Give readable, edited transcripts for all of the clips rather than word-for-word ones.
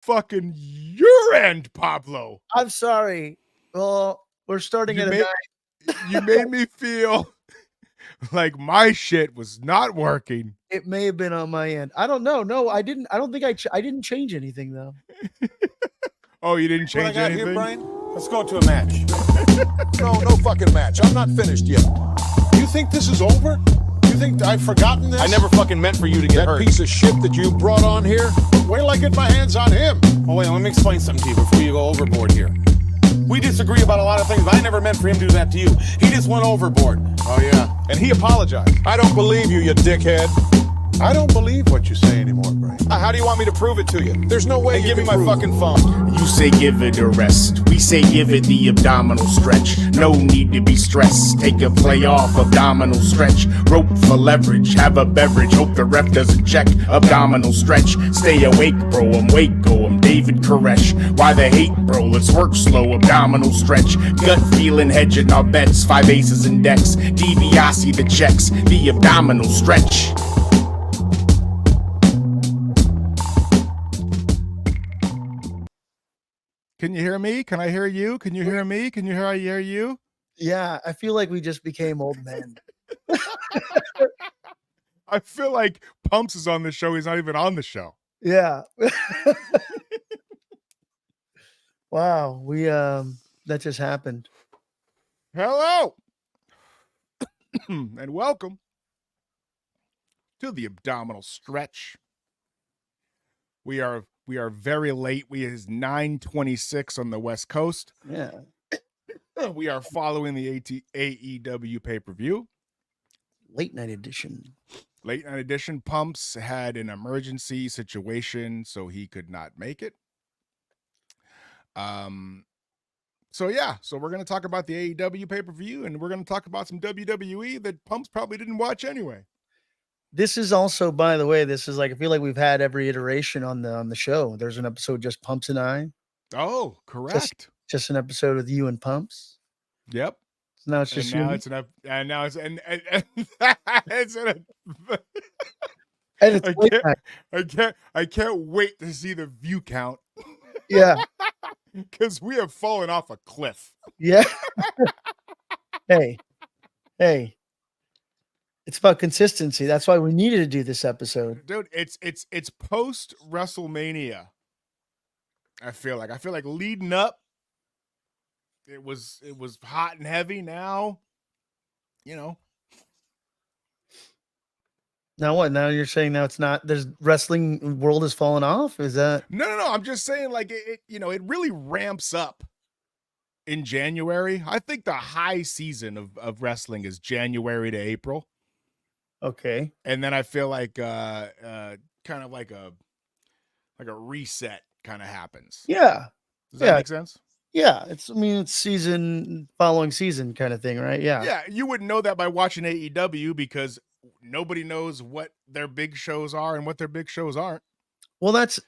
fucking your end, Pablo. I'm sorry. Well, we're starting You at a made, 9. you made me feel like my shit was not working. It may have been on my end. I don't know. No, I didn't. I don't think I didn't change anything though. Oh, you didn't change What I got anything? here, Brian? Let's go to a match. No fucking match. I'm not finished yet. You think this is over? You think I've forgotten this? I never fucking meant for you to get That hurt. piece of shit that you brought on here? Wait till I get my hands on him. Oh, wait, let me explain something to you before you go overboard here. We disagree about a lot of things, but I never meant for him to do that to you. He just went overboard. Oh, yeah. And he apologized. I don't believe you dickhead. I don't believe what you say anymore, Brian. How do you want me to prove it to you? There's no way And you give me can my prove fucking phone. You say give it a rest. We say give it the abdominal stretch. No need to be stressed. Take a play off abdominal stretch. Rope for leverage. Have a beverage. Hope the ref doesn't check. Abdominal stretch. Stay awake, bro. I'm Waco. I'm David Koresh. Why the hate, bro? Let's work slow. Abdominal stretch. Gut feeling, hedging our bets. 5 aces and decks. DiBiase the checks. The abdominal stretch. Can you hear me? Can I hear you? Can you hear me? Can you hear I hear you? Yeah, I feel like we just became old men. I feel like Pumps is on the show. He's not even on the show. Yeah. Wow, we that just happened. Hello. And welcome to the abdominal stretch. We are very late. We is 9:26 on the West Coast. Yeah. We are following the AEW pay-per-view. Late night edition. Late night edition. Pumps had an emergency situation, so he could not make it. So we're going to talk about the AEW pay-per-view, and we're going to talk about some WWE that Pumps probably didn't watch anyway. This is also, by the way, this is like I feel like we've had every iteration on the show. There's an episode just Pumps and I. Oh, correct. Just an episode with you and Pumps. Yep. So now it's just and now you. it's an and now it's and it's an And it's late night. I can't wait to see the view count. Yeah. Because we have fallen off a cliff. Yeah. Hey. It's about consistency. That's why we needed to do this episode. Dude, it's post WrestleMania. I feel like leading up, it was hot and heavy. Now, Now what? Now you're saying now it's not. There's wrestling world has fallen off. Is that? No. I'm just saying, like it really ramps up in January. I think the high season of wrestling is January to April. Okay. And then I feel like kind of like a reset kind of happens. Yeah. Does that make sense? Yeah. It's season following season kind of thing, right? Yeah. Yeah. You wouldn't know that by watching AEW because nobody knows what their big shows are and what their big shows aren't. Well, that's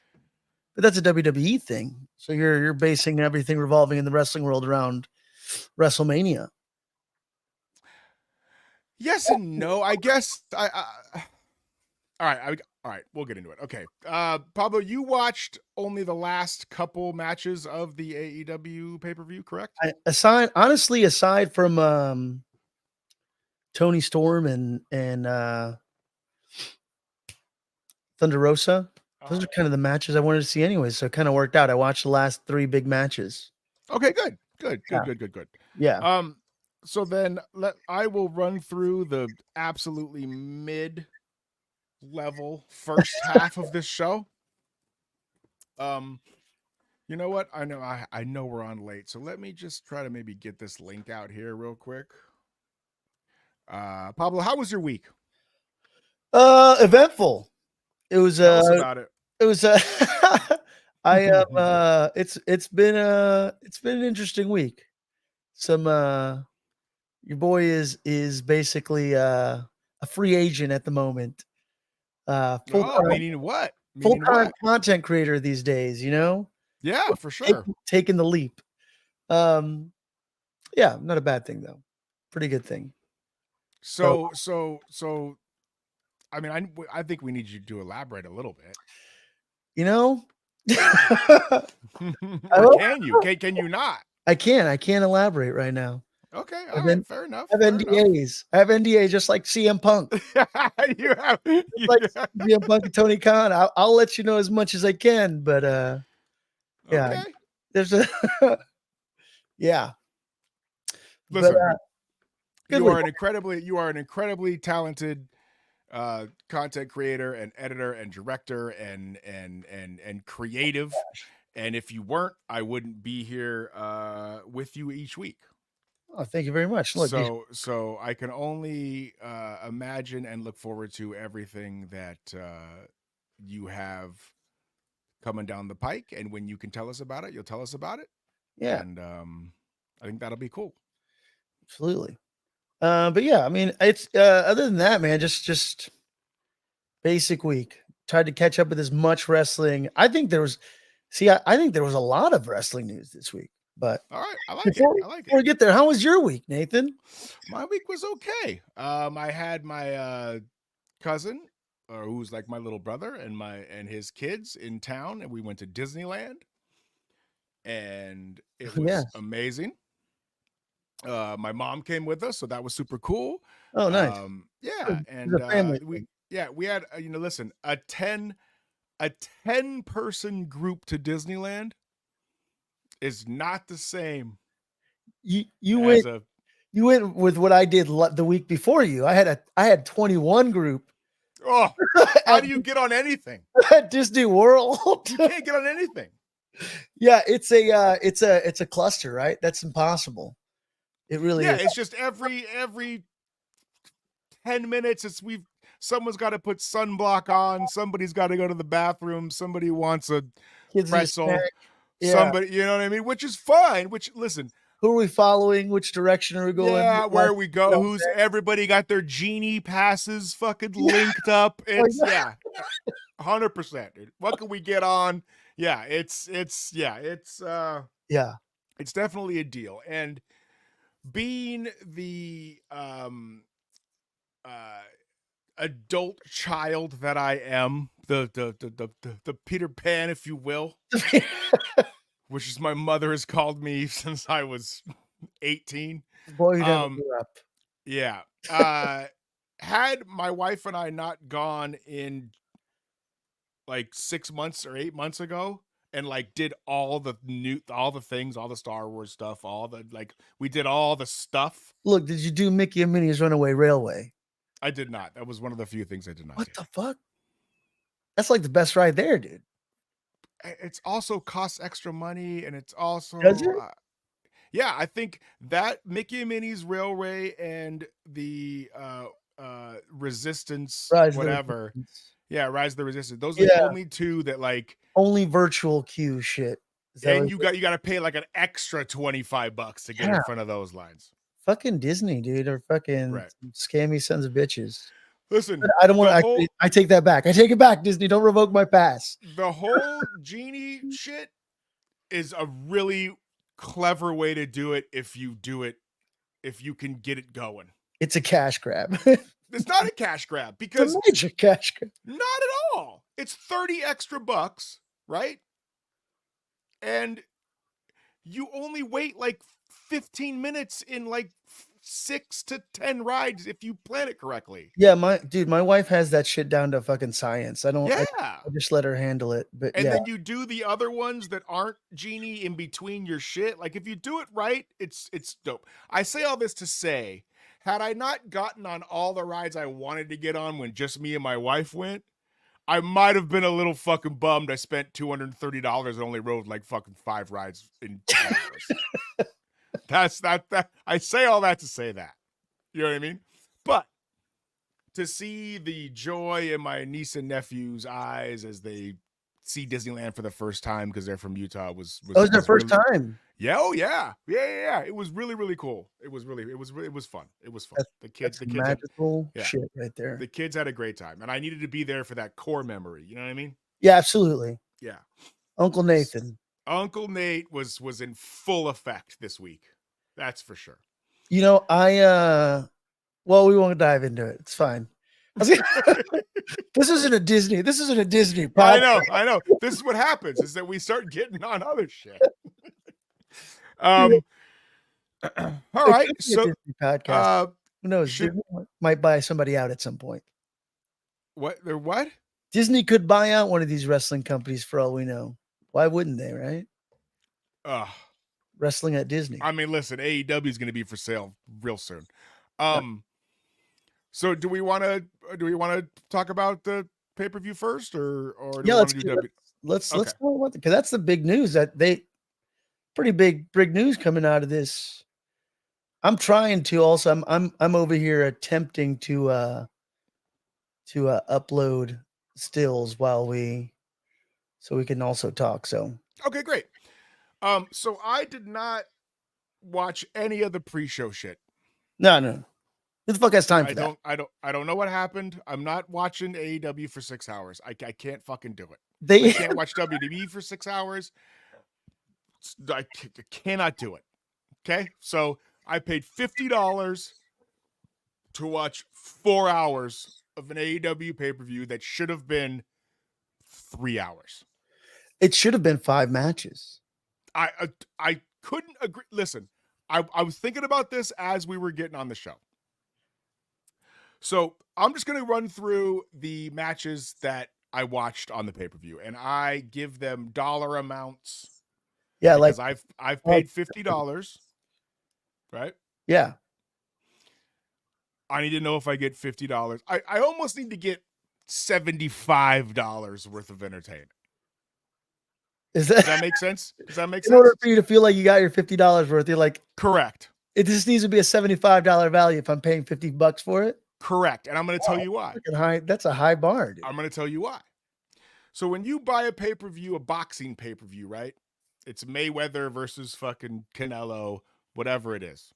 a WWE thing. So you're basing everything revolving in the wrestling world around WrestleMania. Yes and no. I guess all right, we'll get into it. Okay. Pablo, you watched only the last couple matches of the AEW pay-per-view, correct? Aside from Tony Storm and Thunder Rosa, those are kind of the matches I wanted to see anyway, so it kind of worked out. I watched the last 3 big matches. Okay, good. Yeah. So then I will run through the absolutely mid-level first half of this show. You know what? I know we're on late, so let me just try to maybe get this link out here real quick. Pablo, how was your week? Eventful. It was Tell us about it. It was I have it's been an interesting week. Your boy is basically a free agent at the moment. Meaning what? Full-time content creator these days, Yeah, for sure. Taking the leap. Yeah, not a bad thing though. Pretty good thing. So I think we need you to elaborate a little bit. Or can you? Can you not? I can't elaborate right now. Okay, I've all been- right, fair enough. I have fair enough. NDAs. I have NDAs just like CM Punk. You have, you Like have- CM Punk and Tony Khan. I'll let you know as much as I can, but yeah, okay. there's a yeah. Listen, but good you week. are an incredibly talented content creator and editor and director and creative. And if you weren't, I wouldn't be here with you each week. Oh, thank you very much. Look, So I can only imagine and look forward to everything that you have coming down the pike. And when you can tell us about it, you'll tell us about it. yeah, And I think that'll be cool. absolutely. But yeah, I mean, it's other than that, man, just basic week. Tried to catch up with as much wrestling. I think there was I think there was a lot of wrestling news this week. But All right, I like before, it. I like before we it. get there, how was your week, Nathan? My week was okay. I had my cousin, who's like my little brother, and his kids in town, and we went to Disneyland, and it was Yes. amazing. My mom came with us, so that was super cool. Oh, nice. Yeah, It's and a family we had listen, a 10 person group to Disneyland is not the same You as went you went with what I did the week before you. I had 21 group how do you get on anything? at Disney World. You can't get on anything. Yeah, it's a cluster, right? That's impossible. It really Yeah, is. it's just every 10 minutes someone's got to put sunblock on, somebody's got to go to the bathroom, somebody wants a Kids need a pretzel, snack. Yeah. somebody, you know what I mean? Which is fine. Which, listen, Who are we following? Which direction are we going? yeah, What- where we go, know, who's everybody got their genie passes fucking linked up. It's yeah. 100%. Dude. What can we get on? Yeah, it's Yeah. it's definitely a deal. And being the adult child that I am, the Peter Pan, if you will, which is my mother has called me since I was 18. Boy, you never grew up. Yeah. Had my wife and I not gone in like 6 months or 8 months ago and like did all the things, all the Star Wars stuff, we did all the stuff. Look, did you do Mickey and Minnie's Runaway Railway? I did not. That was one of the few things I did not What do. the fuck? That's like the best ride there, dude. It's also costs extra money, and it's also Does it? yeah, I think that Mickey and Minnie's Railway and the Resistance, Rise of the whatever. Resistance. Yeah, Rise of the Resistance. Those are the Yeah. only two that like, Only virtual queue shit. Is that and what you got to pay like an extra $25 to get in Yeah. front of those lines. fucking Disney, dude, or fucking Right. scammy sons of bitches. Listen, But I don't want the to. whole- I take that back. I take it back, Disney. Don't revoke my pass. the whole genie shit is a really clever way to do it if you can get it going. It's a cash grab. It's not a cash grab It's because a major cash grab. not at all. It's 30 extra bucks, right? And you only wait like 15 minutes in like 6 to 10 rides if you plan it correctly. Yeah, my wife has that shit down to fucking science. I don't. Yeah. I just let her handle it. But And yeah, then you do the other ones that aren't genie in between your shit. Like if you do it right, it's dope. I say all this to say, had I not gotten on all the rides I wanted to get on when just me and my wife went, I might have been a little fucking bummed. I spent $230 and only rode like fucking 5 rides in 2 hours. That I say all that to say that. You know what I mean? But to see the joy in my niece and nephew's eyes as they see Disneyland for the first time because they're from Utah was that was their was first really- time. Yeah, oh yeah. It was really, really cool. It was fun. It was fun. The kids That's magical yeah. shit right there. the kids had a great time. And I needed to be there for that core memory. You know what I mean? Yeah, absolutely. Yeah. Uncle Nathan. Uncle Nate was in full effect this week. That's for sure. You know, well, we won't dive into it. It's fine. This isn't a Disney. This isn't a Disney. I know. This is what happens: is that we start getting on other shit. All right. So, podcast. Who knows? should- Disney might buy somebody out at some point. what? They're what? Disney could buy out one of these wrestling companies for all we know. Why wouldn't they? Right? Wrestling at Disney. I mean, listen, AEW is going to be for sale real soon. So do we want to talk about the pay-per-view first, or do we want to do W? Let's Okay. talk about because that's the big news that pretty big news coming out of this. I'm trying to also. I'm over here attempting to upload stills so we can also talk. So Okay, great. So I did not watch any of the pre-show shit. no. Who the fuck has time for that? I don't know what happened. I'm not watching AEW for 6 hours. I can't fucking do it. They I can't watch WWE for 6 hours. I cannot do it. Okay, so I paid $50 to watch 4 hours of an AEW pay-per-view that should have been 3 hours. It should have been 5 matches. I couldn't agree. Listen, I was thinking about this as we were getting on the show. So I'm just going to run through the matches that I watched on the pay-per-view, and I give them dollar amounts. Yeah, Because like I've paid $50, right? yeah. I need to know if I get $50. I almost need to get $75 worth of entertainment. Does Does that make sense? Does that make in sense? order for you to feel like you got your $50 worth, you're like, Correct. it just needs to be a $75 value if I'm paying $50 for it. Correct. And I'm going to tell you why. That's a high bar, dude. I'm going to tell you why. So when you buy a pay-per-view, a boxing pay-per-view, right? It's Mayweather versus fucking Canelo, whatever it is.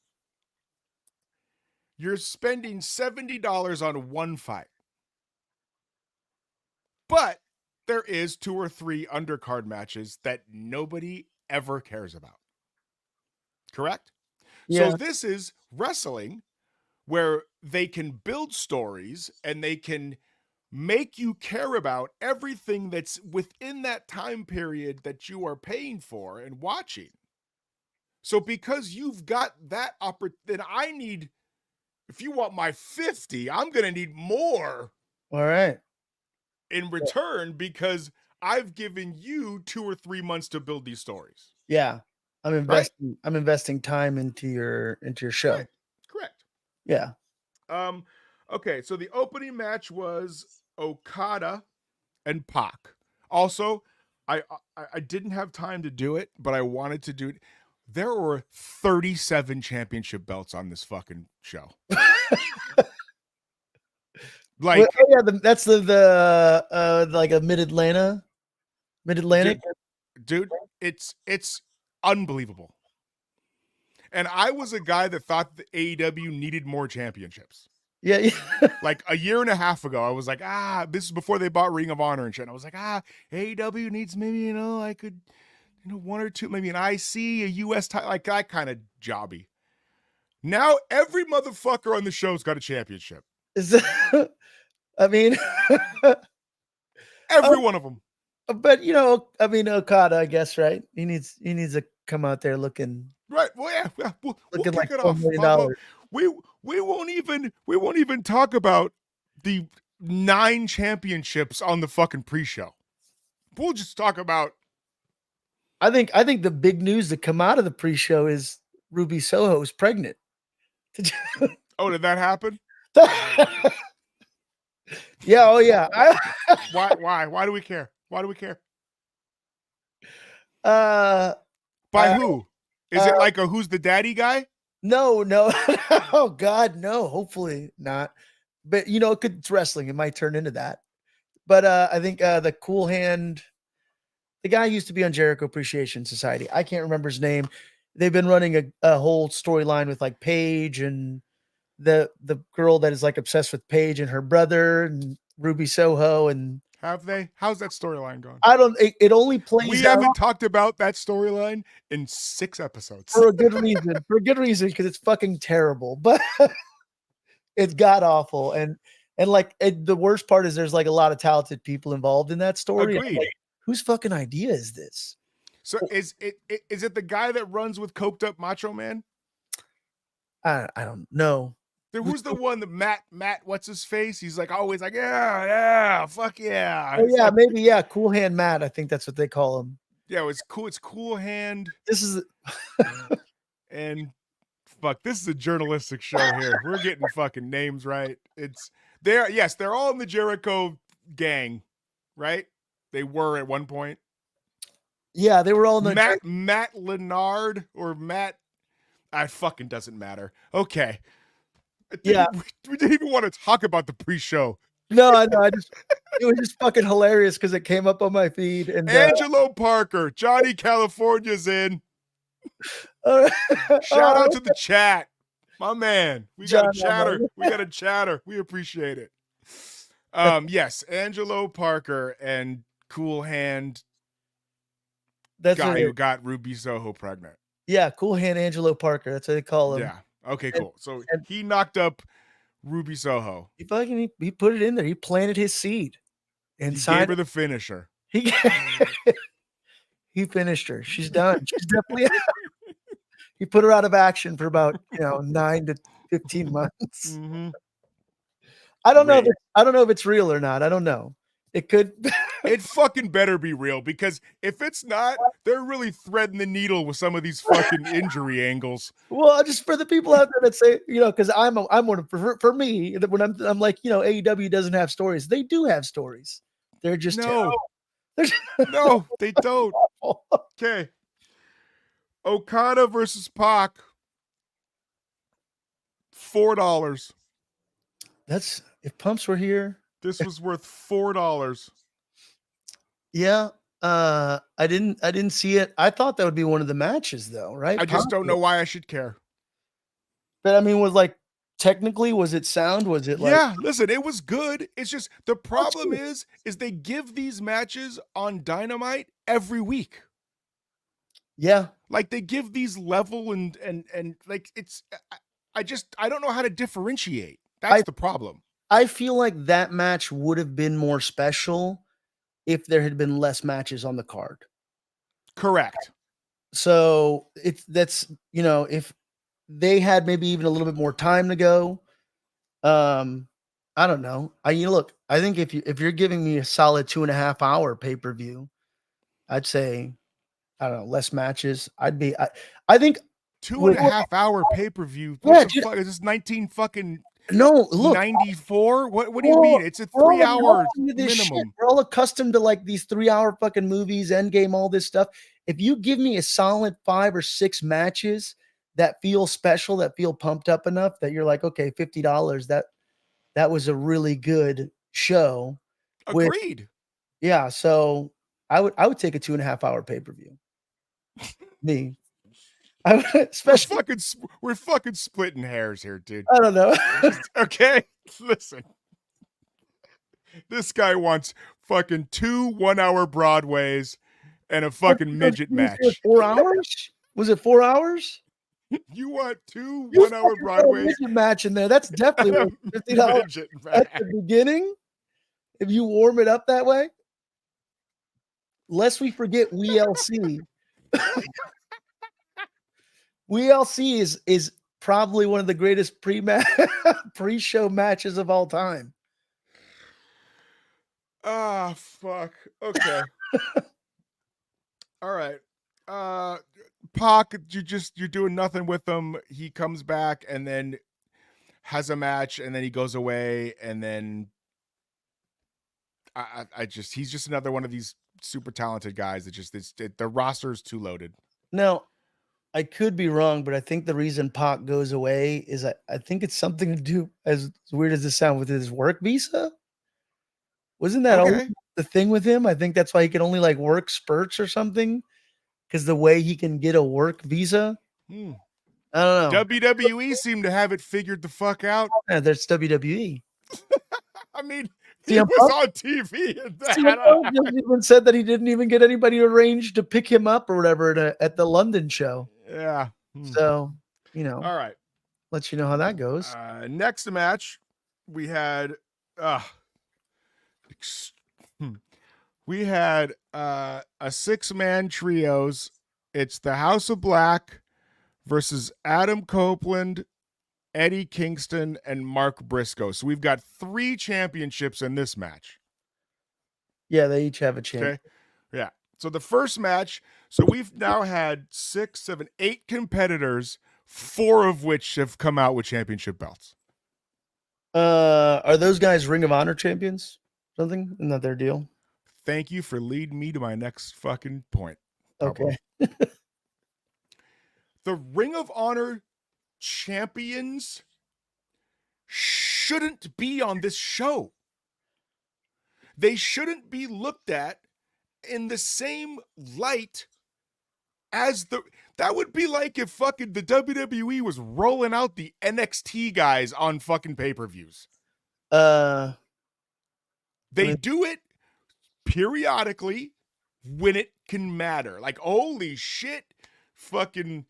You're spending $70 on one fight. But there is 2 or 3 undercard matches that nobody ever cares about. Correct? Yeah. So this is wrestling where they can build stories and they can make you care about everything that's within that time period that you are paying for and watching. So because you've got that then I need, if you want my 50, I'm going to need more All right. in return because I've given you 2 or 3 months to build these stories. Yeah. I'm investing time into your show. Right. Correct. Yeah. Okay, so the opening match was Okada and Pac. Also, I didn't have time to do it, but I wanted to do it. There were 37 championship belts on this fucking show. Like, well, oh yeah, that's the like a mid-Atlantic. dude, it's unbelievable. And I was a guy that thought that AEW needed more championships. Yeah. Like a year and a half ago, I was like, this is before they bought Ring of Honor and shit. And I was like, AEW needs maybe, I could, 1 or 2, maybe an IC, a US title, like that kind of jobby. Now every motherfucker on the show's got a championship. I mean, Every one of them. But Okada, I guess, right? He needs to come out there looking right. Well, yeah, we'll looking kick like it $4 off. million. We won't even talk about the 9 championships on the fucking pre-show. We'll just talk about. I think the big news that come out of the pre-show is Ruby Soho's pregnant. Oh, did that happen? Yeah. Oh, yeah. Why do we care? Why do we care? By who? Is it like a Who's the Daddy guy? No. Oh God, no. Hopefully not. But it's wrestling. It might turn into that. But I think the cool hand, the guy used to be on Jericho Appreciation Society. I can't remember his name. They've been running a whole storyline with like Paige and the girl that is like obsessed with Paige and her brother and Ruby Soho. And have they? How's that storyline going? I don't. It only plays. We haven't talked about that storyline in 6 episodes for a good reason. For a good reason, because it's fucking terrible. But it's god awful. And And like the worst part is there's like a lot of talented people involved in that story. Agreed. Like, whose fucking idea is this? So is it the guy that runs with coked up Macho Man? I don't know. Who's the one that Matt? What's his face? He's like always like yeah, fuck yeah. Oh It's yeah, like, maybe yeah. Cool Hand Matt, I think that's what they call him. yeah, it's cool. It's Cool Hand This is and fuck. This is a journalistic show here. We're getting fucking names right. They're all in the Jericho gang, right? They were at one point. yeah, they were all in the Matt Lennard or Matt. I fucking doesn't matter. Okay. Yeah. We didn't even want to talk about the pre-show. No, I know. It was just fucking hilarious because it came up on my feed. And Angelo Parker, Johnny California's in. Shout Shout out to the chat. My man. We got a John, chatter. We got a chatter. We appreciate it. Yes, Angelo Parker and Cool Hand that's guy what who got Ruby Soho pregnant. yeah, Cool Hand Angelo Parker. That's what they call him. Yeah. Okay, cool. So he knocked up Ruby Soho. He put it in there. He planted his seed and He signed gave her the finisher. He he finished her. She's done. She's definitely he put her out of action for about 9 to 15 months. Mm-hmm. I don't know. I don't know if it's real or not. I don't know. It could. It fucking better be real because if it's not, they're really threading the needle with some of these fucking injury angles. Well, just for the people out there that say, because I'm one of for me when I'm like, AEW doesn't have stories. They do have stories. They're just No, they don't. Okay. Okada versus Pac. $4. That's if Pumps were here. This was worth $4. Yeah. I didn't see it. I thought that would be one of the matches though, right? I just don't know why I should care. But I mean, technically, was it sound? Was it like Yeah, listen, it was good. It's just the problem is they give these matches on Dynamite every week. Yeah. Like they give these level and like it's I don't know how to differentiate. That's the problem. I feel like that match would have been more special if there had been less matches on the card. Correct. So if they had maybe even a little bit more time to go, I don't know. I think if you're giving me a solid 2.5 hour pay-per-view, I'd say, I don't know, less matches. I think 2.5 hour pay-per-view. Yeah, What the fuck is this 19 fucking no, look, 94? What do you mean? It's a 3 hour minimum. We're all accustomed to like these 3 hour fucking movies, Endgame, all this stuff. If you give me a solid 5 or 6 matches that feel special, that feel pumped up enough that you're like, okay, $50, that was a really good show. Agreed. Yeah, so I would take a 2.5 hour pay-per-view. Me. I would, especially We're fucking splitting hairs here, dude. I don't know. Okay, listen. This guy wants fucking 2 1-hour Broadways and a fucking midget match. 4 hours? Was it 4 hours? You want 2 1-hour Broadways? Midget match in there. That's definitely worth $50 Midget at match. the beginning. If you warm it up that way. Lest we forget WLC. WLC is probably one of the greatest pre-show matches of all time. Ah, fuck. Okay. All right. Pac, you're doing nothing with him. He comes back and then has a match and then he goes away and then he's just another one of these super talented guys that the roster is too loaded. Now, I could be wrong, but I think the reason Pac goes away is I think it's something to do, as weird as this sounds, with his work visa. Wasn't that always the thing with him? I think that's why he can only like work spurts or something, because the way he can get a work visa. I don't know. WWE seemed to have it figured the fuck out. Yeah, that's WWE. I mean, CM he was Punk? on TV. CM Punk even said that he didn't even get anybody arranged to pick him up or whatever at the London show. Yeah. So, all right. let you know how that goes. Next match, we had ex- we had a 6-man trios. It's the House of Black versus Adam Copeland, Eddie Kingston, and Mark Briscoe. So we've got 3 championships in this match. Yeah, they each have a champ. Okay. Yeah. So the first match, so we've now had 6, 7, 8 competitors, 4 of which have come out with championship belts. Are those guys Ring of Honor champions? Something? Isn't that their deal? Thank you for leading me to my next fucking point. Pablo. Okay. The Ring of Honor champions shouldn't be on this show. They shouldn't be looked at in the same light as that would be like if fucking the WWE was rolling out the NXT guys on fucking pay-per-views. They do it periodically when it can matter. Like, holy shit, fucking,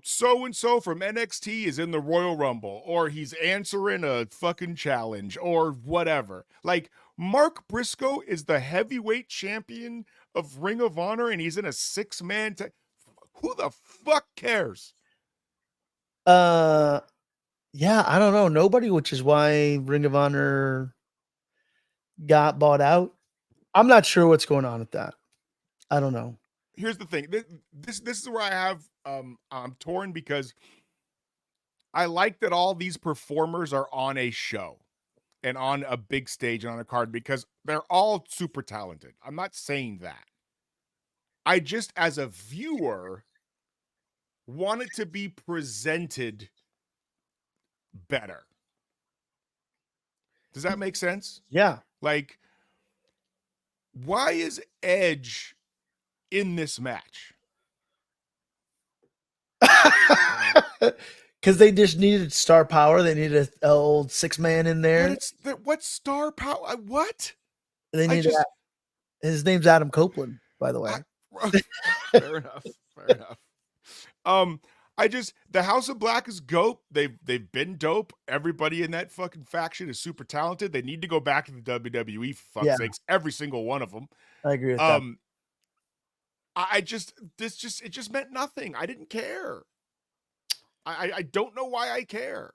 so-and-so from NXT is in the Royal Rumble, or he's answering a fucking challenge, or whatever. Like, Mark Briscoe is the heavyweight champion of Ring of Honor, and he's in a 6-man who the fuck cares? Yeah, I don't know. Nobody, which is why Ring of Honor got bought out. I'm not sure what's going on with that. I don't know. Here's the thing. This is where I have I'm torn, because I like that all these performers are on a show and on a big stage and on a card, because they're all super talented. I'm not saying that. I just, as a viewer, want it to be presented better. Does that make sense? Yeah. Like, why is Edge in this match? Because they just needed star power. They needed an old 6-man in there. What star power? What? They needed his name's Adam Copeland, by the way. Fair enough. Fair enough. The House of Black is dope. They've been dope. Everybody in that fucking faction is super talented. They need to go back to the WWE, for fuck's sakes. Every single one of them. I agree with that. It just meant nothing. I didn't care. I don't know why I care.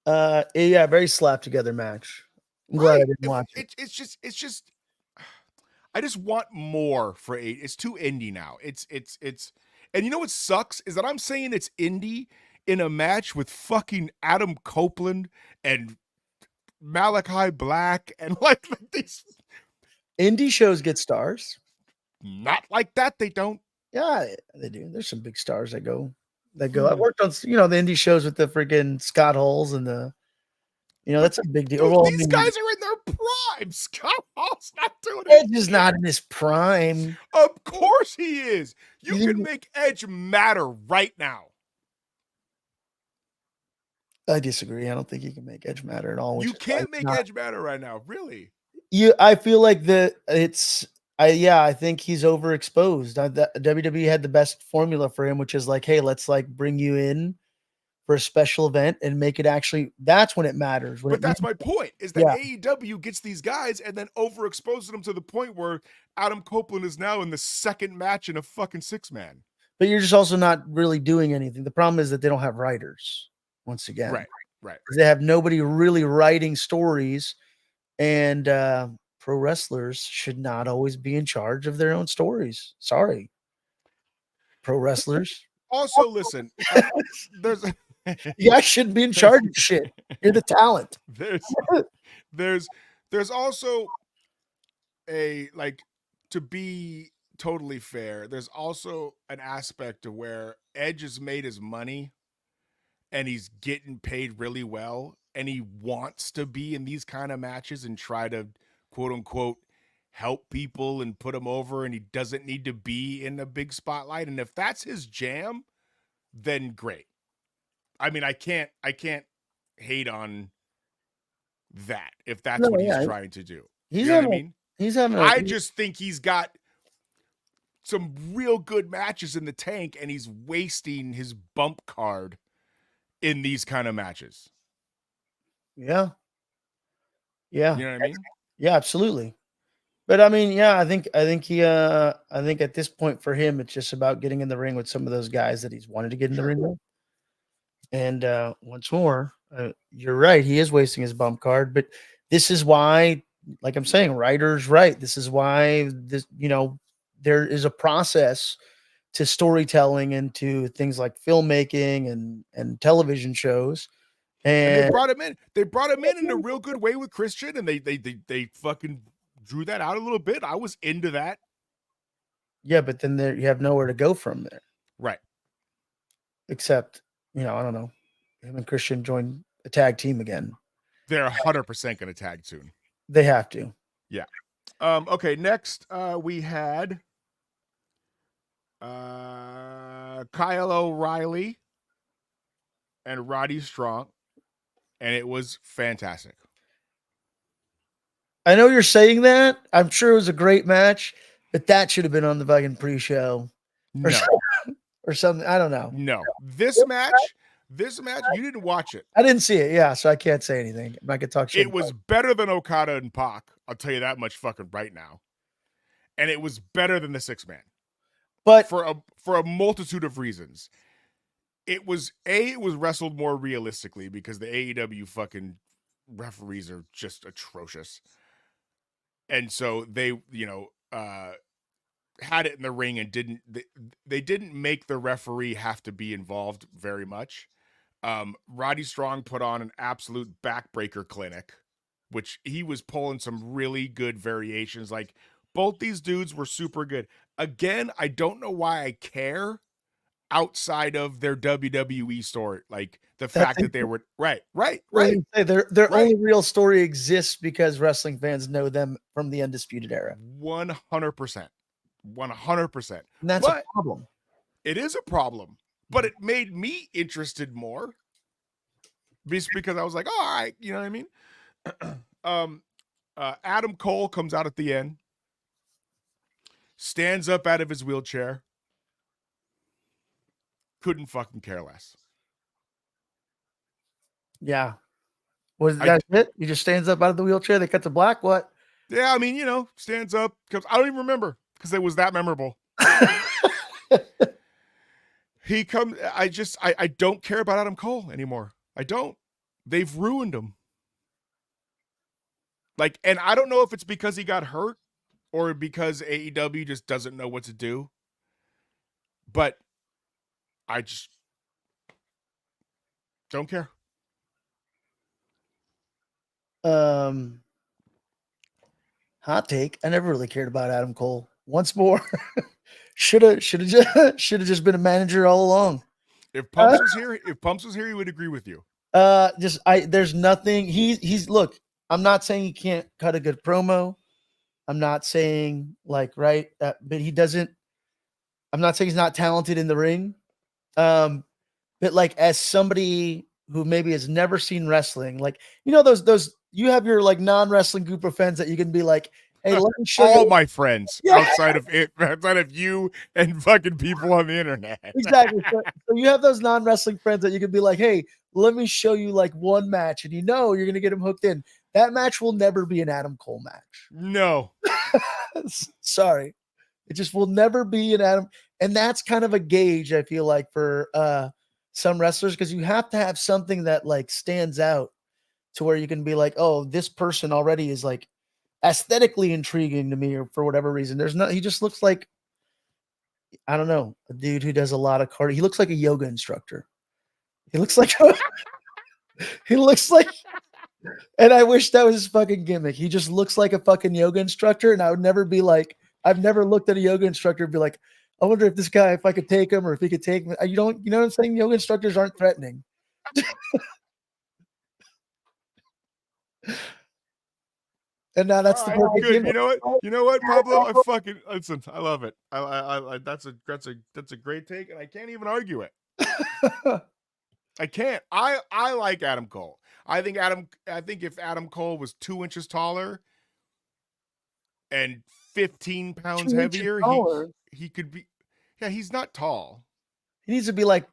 Yeah, very slapped together match. I'm glad I didn't watch it. It's just I just want more for 8. It's too indie now. It's and you know what sucks is that I'm saying it's indie in a match with fucking Adam Copeland and Malachi Black, and like these indie shows get stars. Not like that, they don't. Yeah, they do. There's some big stars that go. I worked on the indie shows with the freaking Scott Halls and that's a big deal. Dude, well, these guys are in their prime. Scott Hall's not doing it. Edge is not in his prime. Of course he is. You can make Edge matter right now. I disagree. I don't think you can make Edge matter at all. You can't make Edge matter right now, really. I feel like I think he's overexposed. The WWE had the best formula for him, which is like, hey, let's bring you in for a special event and make it actually. That's when it matters. But that's my point, is that AEW gets these guys and then overexposes them to the point where Adam Copeland is now in the 2nd match in a fucking 6-man. But you're just also not really doing anything. The problem is that they don't have writers. Once again, right. They have nobody really writing stories, and pro wrestlers should not always be in charge of their own stories. Sorry, pro wrestlers. Also, listen, you guys shouldn't be in charge of shit. You're the talent. There's also to be totally fair, there's also an aspect to where Edge has made his money and he's getting paid really well, and he wants to be in these kind of matches and try to quote unquote help people and put them over, and he doesn't need to be in a big spotlight. And if that's his jam, then great. I mean, I can't hate on that if that's what he's trying to do. You know what I mean? I just think he's got some real good matches in the tank, and he's wasting his bump card in these kind of matches. Yeah. Yeah. You know what I mean? Yeah, absolutely. But I mean, yeah, I think I think at this point for him, it's just about getting in the ring with some of those guys that he's wanted to get in the Sure. ring with. And once more, you're right. He is wasting his bump card, but this is why, like I'm saying, writers right. This is why there is a process to storytelling and to things like filmmaking and television shows. And they And brought him in. They brought him in a real good way with Christian, and they fucking drew that out a little bit. I was into that. yeah, but then you have nowhere to go from there, Right. except I don't know, him and Christian join a tag team again. They're 100% going to tag soon. They have to. Yeah. Okay. Next, we had Kyle O'Reilly and Roddy Strong, and it was fantastic. I know you're saying that. I'm sure it was a great match, but that should have been on the fucking pre-show or, No, or something. I don't know. no. This match, you didn't watch it. I didn't see it. Yeah, so I can't say anything. I could talk shit. It was better than Okada and Pac. I'll tell you that much fucking right now. And it was better than the 6-man. but For a multitude of reasons. It was wrestled more realistically because the AEW fucking referees are just atrocious. And so they, had it in the ring and they didn't make the referee have to be involved very much. Roddy Strong put on an absolute backbreaker clinic, which he was pulling some really good variations. Like both these dudes were super good. Again, I don't know why I care outside of their WWE story. Like the fact that they were right. Their only real story exists because wrestling fans know them from the Undisputed Era. 100%. 100%. And that's a problem. It is a problem, but it made me interested more because I was like, all right, you know what I mean? Adam Cole comes out at the end, stands up out of his wheelchair, couldn't fucking care less. Yeah. Was that it? He just stands up out of the wheelchair, they cut to black? What? Yeah, I mean, stands up. I don't even remember because it was that memorable. He comes. I don't care about Adam Cole anymore. I don't. They've ruined him. Like, and I don't know if it's because he got hurt or because AEW just doesn't know what to do. But I just don't care. Hot take. I never really cared about Adam Cole. Once more. should have just been a manager all along. If Pumps was here, he would agree with you. There's nothing. He's look, I'm not saying he can't cut a good promo. I'm not saying but he doesn't. I'm not saying he's not talented in the ring. But like as somebody who maybe has never seen wrestling, like those you have your like non-wrestling group of friends that you can be like, hey, let me show all you. my friends outside of you and fucking people on the internet. Exactly. So you have those non-wrestling friends that you can be like, hey, let me show you like one match, and you're gonna get them hooked in. That match will never be an Adam Cole match. No. Sorry. It just will never be an Adam. And that's kind of a gauge, I feel like, for some wrestlers, because you have to have something that like stands out to where you can be like, oh, this person already is like aesthetically intriguing to me, or for whatever reason. He just looks like, I don't know, a dude who does a lot of cardio. He looks like a yoga instructor. He looks like and I wish that was his fucking gimmick. He just looks like a fucking yoga instructor. And I would never be like, I've never looked at a yoga instructor and be like, I wonder if this guy, if I could take him or if he could take me. You know what I'm saying? Yoga instructors aren't threatening. And now that's the perfect good. gimmick. You know what, Pablo? I fucking listen. I love it. I that's a great take, and I can't even argue it. I can't. I like Adam Cole. I think if Adam Cole was 2 inches taller and 15 pounds heavier, he could be. Yeah, he's not tall. He needs to be like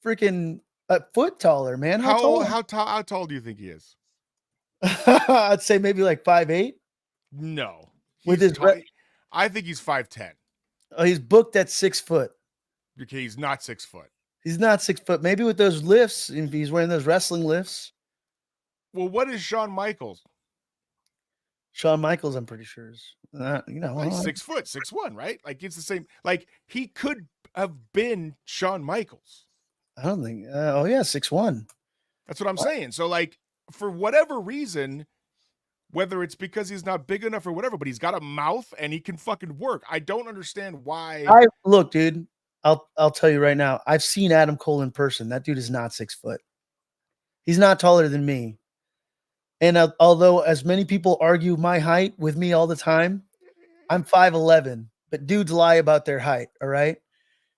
freaking a foot taller, man. How tall do you think he is? I'd say maybe like 5'8". No. With He's his tall. I think he's 5'10". Oh, he's booked at 6 foot. Okay, he's not 6 foot. He's not 6 foot. Maybe with those lifts, if he's wearing those wrestling lifts. Well, what is Shawn Michaels? Shawn Michaels, I'm pretty sure is, Well, he's 6 foot, 6'1", right? Like it's the same. Like he could have been Shawn Michaels. I don't think. Oh yeah, 6'1". That's what I'm saying. So like for whatever reason, whether it's because he's not big enough or whatever, but he's got a mouth and he can fucking work. I don't understand why. Look, dude. I'll tell you right now. I've seen Adam Cole in person. That dude is not 6 foot. He's not taller than me. And although as many people argue my height with me all the time, I'm 5'11". But dudes lie about their height. All right.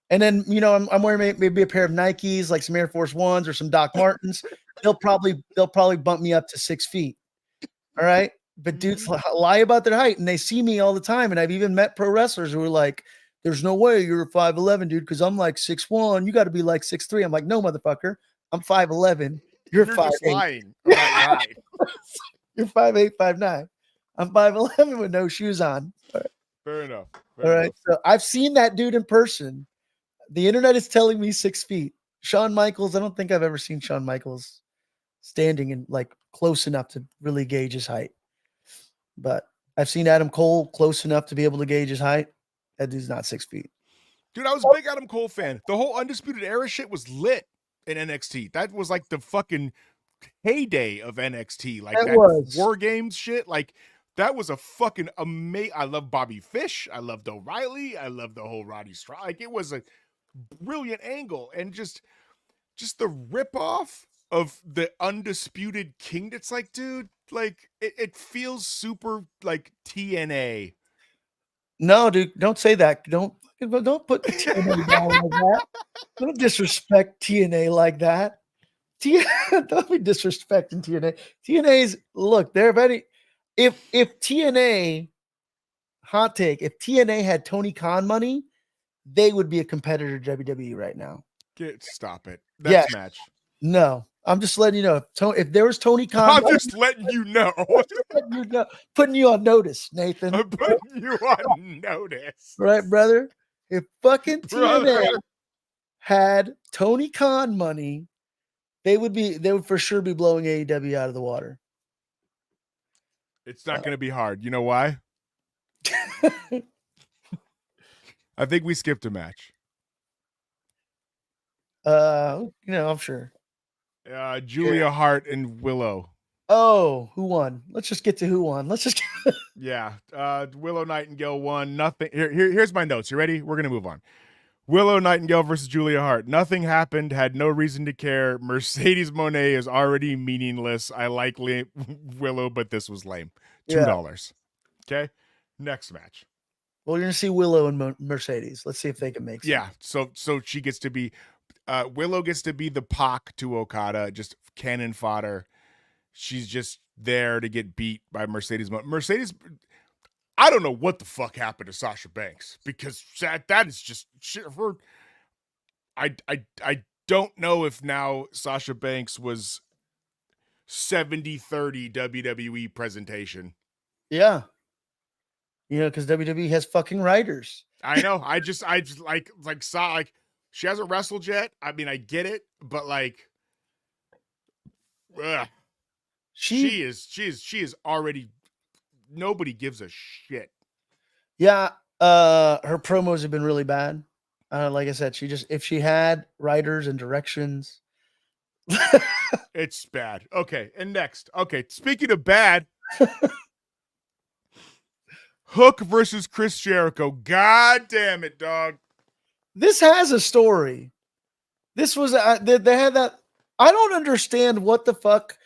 And then I'm wearing maybe a pair of Nikes, like some Air Force Ones or some Doc Martens. They'll probably bump me up to 6 feet. All right. But dudes lie about their height and they see me all the time. And I've even met pro wrestlers who are like, there's no way you're 5'11", dude, because I'm like 6'1". You got to be like 6'3". I'm like, no, motherfucker. I'm 5'11". You're 5'8". Just lying about your height. You're 5'8", 5'9". I'm 5'11" with no shoes on. All right. Fair enough. All right. So I've seen that dude in person. The internet is telling me 6 feet. Shawn Michaels, I don't think I've ever seen Shawn Michaels standing in like close enough to really gauge his height. But I've seen Adam Cole close enough to be able to gauge his height. That dude's not 6 feet. Dude, I was a big Adam Cole fan. The whole Undisputed Era shit was lit in NXT. That was like the fucking heyday of NXT. Like that War Games shit. Like that was a fucking amazing. I love Bobby Fish. I loved O'Reilly. I loved the whole Roddy Strong. Like it was a brilliant angle. And just the ripoff of the Undisputed King. It's like, dude, like it feels super like TNA. No, dude, don't say that. Don't put TNA down like that. Don't disrespect TNA like that. Don't be disrespecting TNA. TNA's look, they're very. If TNA, hot take, if TNA had Tony Khan money, they would be a competitor to WWE right now. Stop it. That's match. No, I'm just letting you know. If there was Tony Khan, I'm just letting you know. Putting you on notice, Nathan. I'm putting you on notice. Right, brother? If fucking TNA had Tony Khan money, they would for sure be blowing AEW out of the water. It's not going to be hard. You know why? I think we skipped a match. I'm sure. Julia Hart and Willow. Oh, who won? Let's just get to who won. Yeah. Willow Nightingale won. Nothing. Here's my notes. You ready? We're going to move on. Willow Nightingale versus Julia Hart. Nothing happened. Had no reason to care. Mercedes Moné is already meaningless. I like Willow, but this was lame. $2. Okay. Next match. Well, you're going to see Willow and Mercedes. Let's see if they can make sense. Yeah. So she gets to be, Willow gets to be the Pac to Okada, just cannon fodder. She's just there to get beat by Mercedes. Mercedes, I don't know what the fuck happened to Sasha Banks, because that is just shit. I don't know if now Sasha Banks was 70-30 WWE presentation. Yeah. Because WWE has fucking writers. I know. I just saw like she hasn't wrestled yet. I mean, I get it, but like, she is already. Nobody gives a shit. Yeah, her promos have been really bad. Like I said, if she had writers and directions, it's bad. Okay, and next. Okay, speaking of bad, Hook versus Chris Jericho. God damn it, dog. This has a story. This was they had that. I don't understand what the fuck.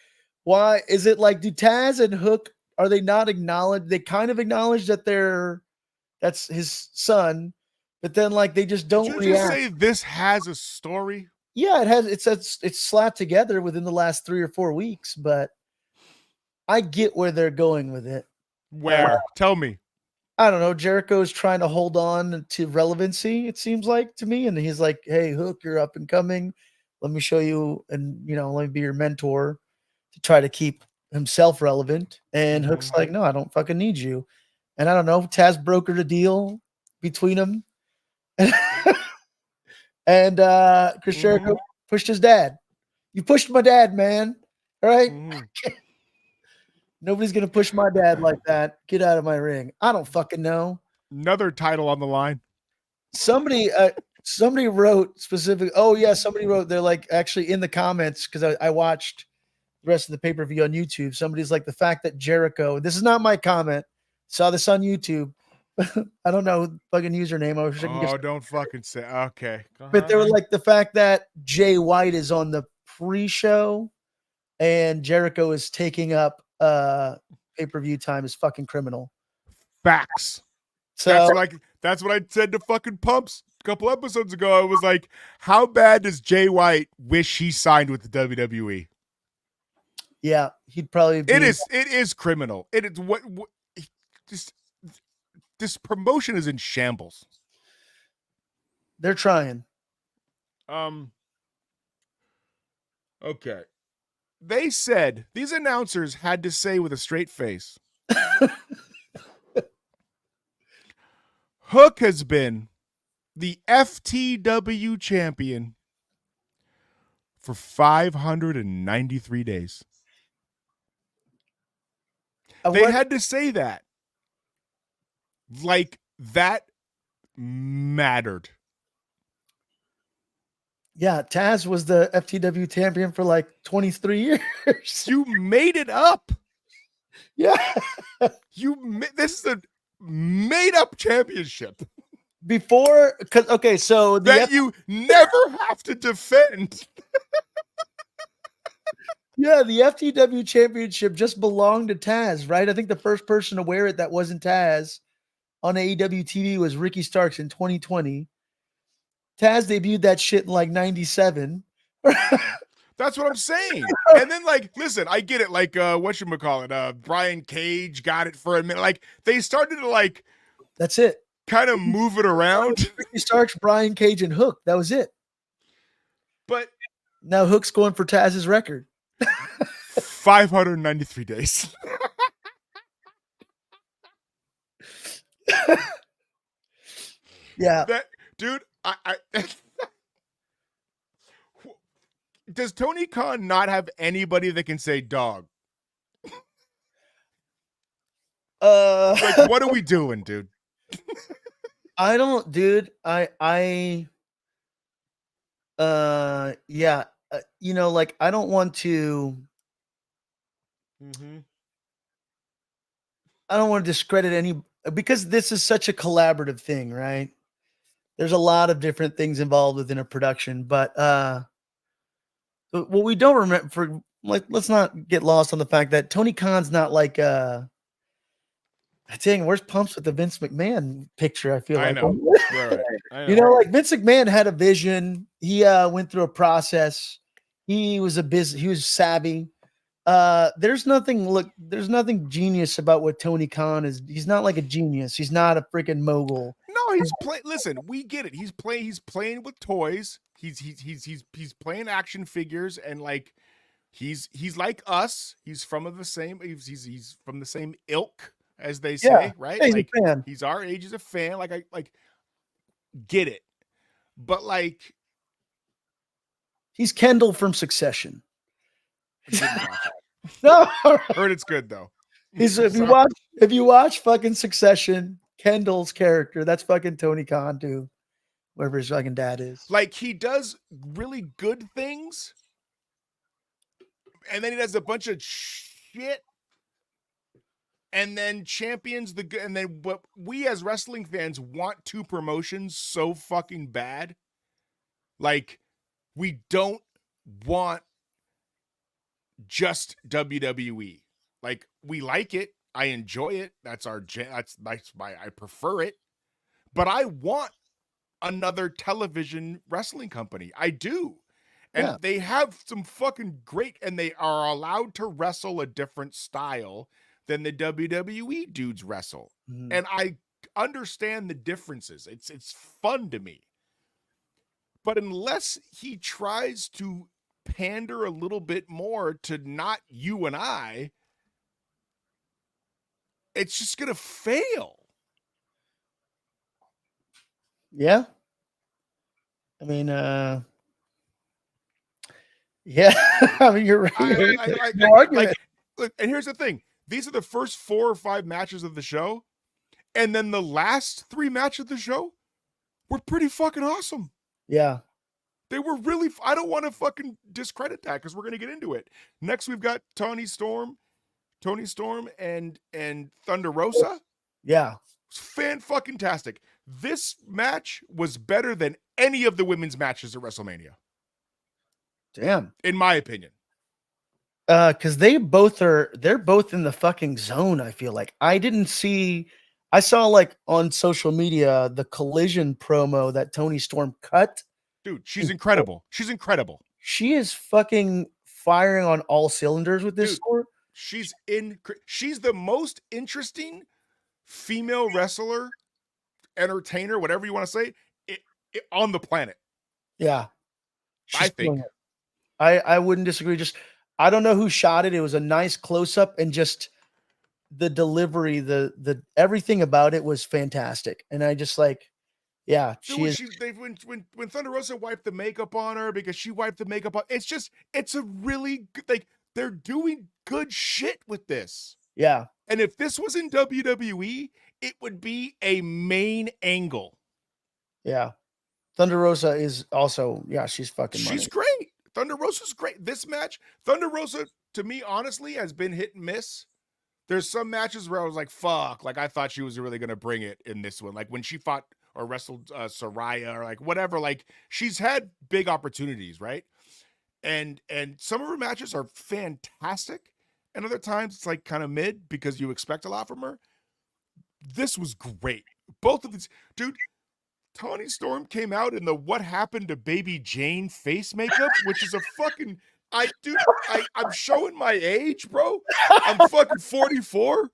Why is it like, do Taz and Hook, are they not acknowledged? They kind of acknowledge that that's his son, but then like they just don't Did you react. Just say this has a story? Yeah, it has. It's slapped together within the last 3 or 4 weeks, but I get where they're going with it. Where? Tell me. I don't know. Jericho is trying to hold on to relevancy, it seems like to me. And he's like, hey, Hook, you're up and coming. Let me show you, and let me be your mentor to try to keep himself relevant. And Hook's like, no, I don't fucking need you. And I don't know, Taz brokered a deal between them. And Chris Jericho pushed his dad. You pushed my dad, man. All right. Nobody's gonna push my dad like that. Get out of my ring. I don't fucking know. Another title on the line. Somebody wrote specific. Oh yeah, somebody wrote. They're like actually in the comments because I watched the rest of the pay-per-view on YouTube. Somebody's like the fact that Jericho. This is not my comment. Saw this on YouTube. I don't know fucking username. I wish I could give. Don't fucking say. Okay, But they were like the fact that Jay White is on the pre-show and Jericho is taking up pay-per-view time is fucking criminal. Facts. So that's what I said to fucking Pumps a couple episodes ago. I was like, how bad does Jay White wish he signed with the WWE? Yeah, he'd probably be. It is criminal. It is what just this promotion is in shambles. They're trying. Okay. They said these announcers had to say with a straight face. Hook has been the FTW champion for 593 days. They had to say that. Like that mattered. Yeah, Taz was the FTW champion for like 23 years. You made it up. Yeah. This is a made up championship. Before, okay, so that you never have to defend. Yeah, the FTW championship just belonged to Taz, right? I think the first person to wear it that wasn't Taz on AEW TV was Ricky Starks in 2020. Taz debuted that shit in like 97. That's what I'm saying. And then, like, listen, I get it. Like, whatchamacallit, Brian Cage got it for a minute. Like, they started to, like, that's it. Kind of move it around. Ricky Starks, Brian Cage, and Hook. That was it. But now Hook's going for Taz's record. 593 days. Yeah. Dude, I does Tony Khan not have anybody that can say dog? Like, what are we doing, dude? I don't, dude. Yeah. You know, like, I don't want to. I don't want to discredit any, because this is such a collaborative thing, right? There's a lot of different things involved within a production, but what we don't remember, let's not get lost on the fact that Tony Khan's not like dang, where's Pumps with the Vince McMahon picture? I feel like know. Right. I know. You know, like Vince McMahon had a vision. He went through a process. He was he was savvy. There's nothing genius about what Tony Khan is. He's not like a genius. He's not a freaking mogul. No, he's playing. Listen, we get it. He's playing with toys. He's playing action figures, and like he's like us. He's from the same. He's from the same ilk, as they say, right? He's like a fan. He's our age as a fan. Like I get it, but like he's Kendall from Succession. No, heard it's good though. If you watch fucking Succession, Kendall's character, that's fucking Tony Khan too, wherever his fucking dad is. Like, he does really good things, and then he does a bunch of shit, and then champions the good. And then what we as wrestling fans want two promotions so fucking bad. Like, we don't want just WWE. Like, we like it. I enjoy it. That's why I prefer it. But I want another television wrestling company. I do. And they have some fucking great, and they are allowed to wrestle a different style than the WWE dudes wrestle. Mm-hmm. And I understand the differences. It's fun to me. But unless he tries to pander a little bit more to not you and I, it's just gonna fail. Yeah. I mean, yeah. I mean, you're right. No argument. Look, and here's the thing: these are the first 4 or 5 matches of the show, and then the last 3 matches of the show were pretty fucking awesome. Yeah. They were really. I don't want to fucking discredit that because we're gonna get into it. Next, we've got Tony Storm, and Thunder Rosa. Yeah. Fan fucking tastic. This match was better than any of the women's matches at WrestleMania, Damn. in my opinion. Because they're both in the fucking zone. I feel like I saw like on social media the Collision promo that Tony Storm cut. Dude, she's incredible. She's incredible. She is fucking firing on all cylinders with this sport. She's the most interesting female wrestler, entertainer, whatever you want to say, on the planet. Yeah. I think. I wouldn't disagree. Just I don't know who shot it. It was a nice close up, and just the delivery, the everything about it was fantastic. And I just like, yeah, when Thunder Rosa wiped the makeup on her because she wiped the makeup on, it's a really good, like, they're doing good shit with this. Yeah. And if this was in WWE, it would be a main angle. Yeah. Thunder Rosa is also, yeah, she's fucking money. She's great. Thunder Rosa's great. This match, Thunder Rosa, to me, honestly, has been hit and miss. There's some matches where I was like, fuck, like I thought she was really going to bring it in this one. Like when she fought or wrestled Saraya or like whatever, like she's had big opportunities, right? And some of her matches are fantastic. And other times it's like kind of mid because you expect a lot from her. This was great. Both of these, dude, Tony Storm came out in the What Happened to Baby Jane face makeup, which is a fucking, I'm showing my age, bro. I'm fucking 44.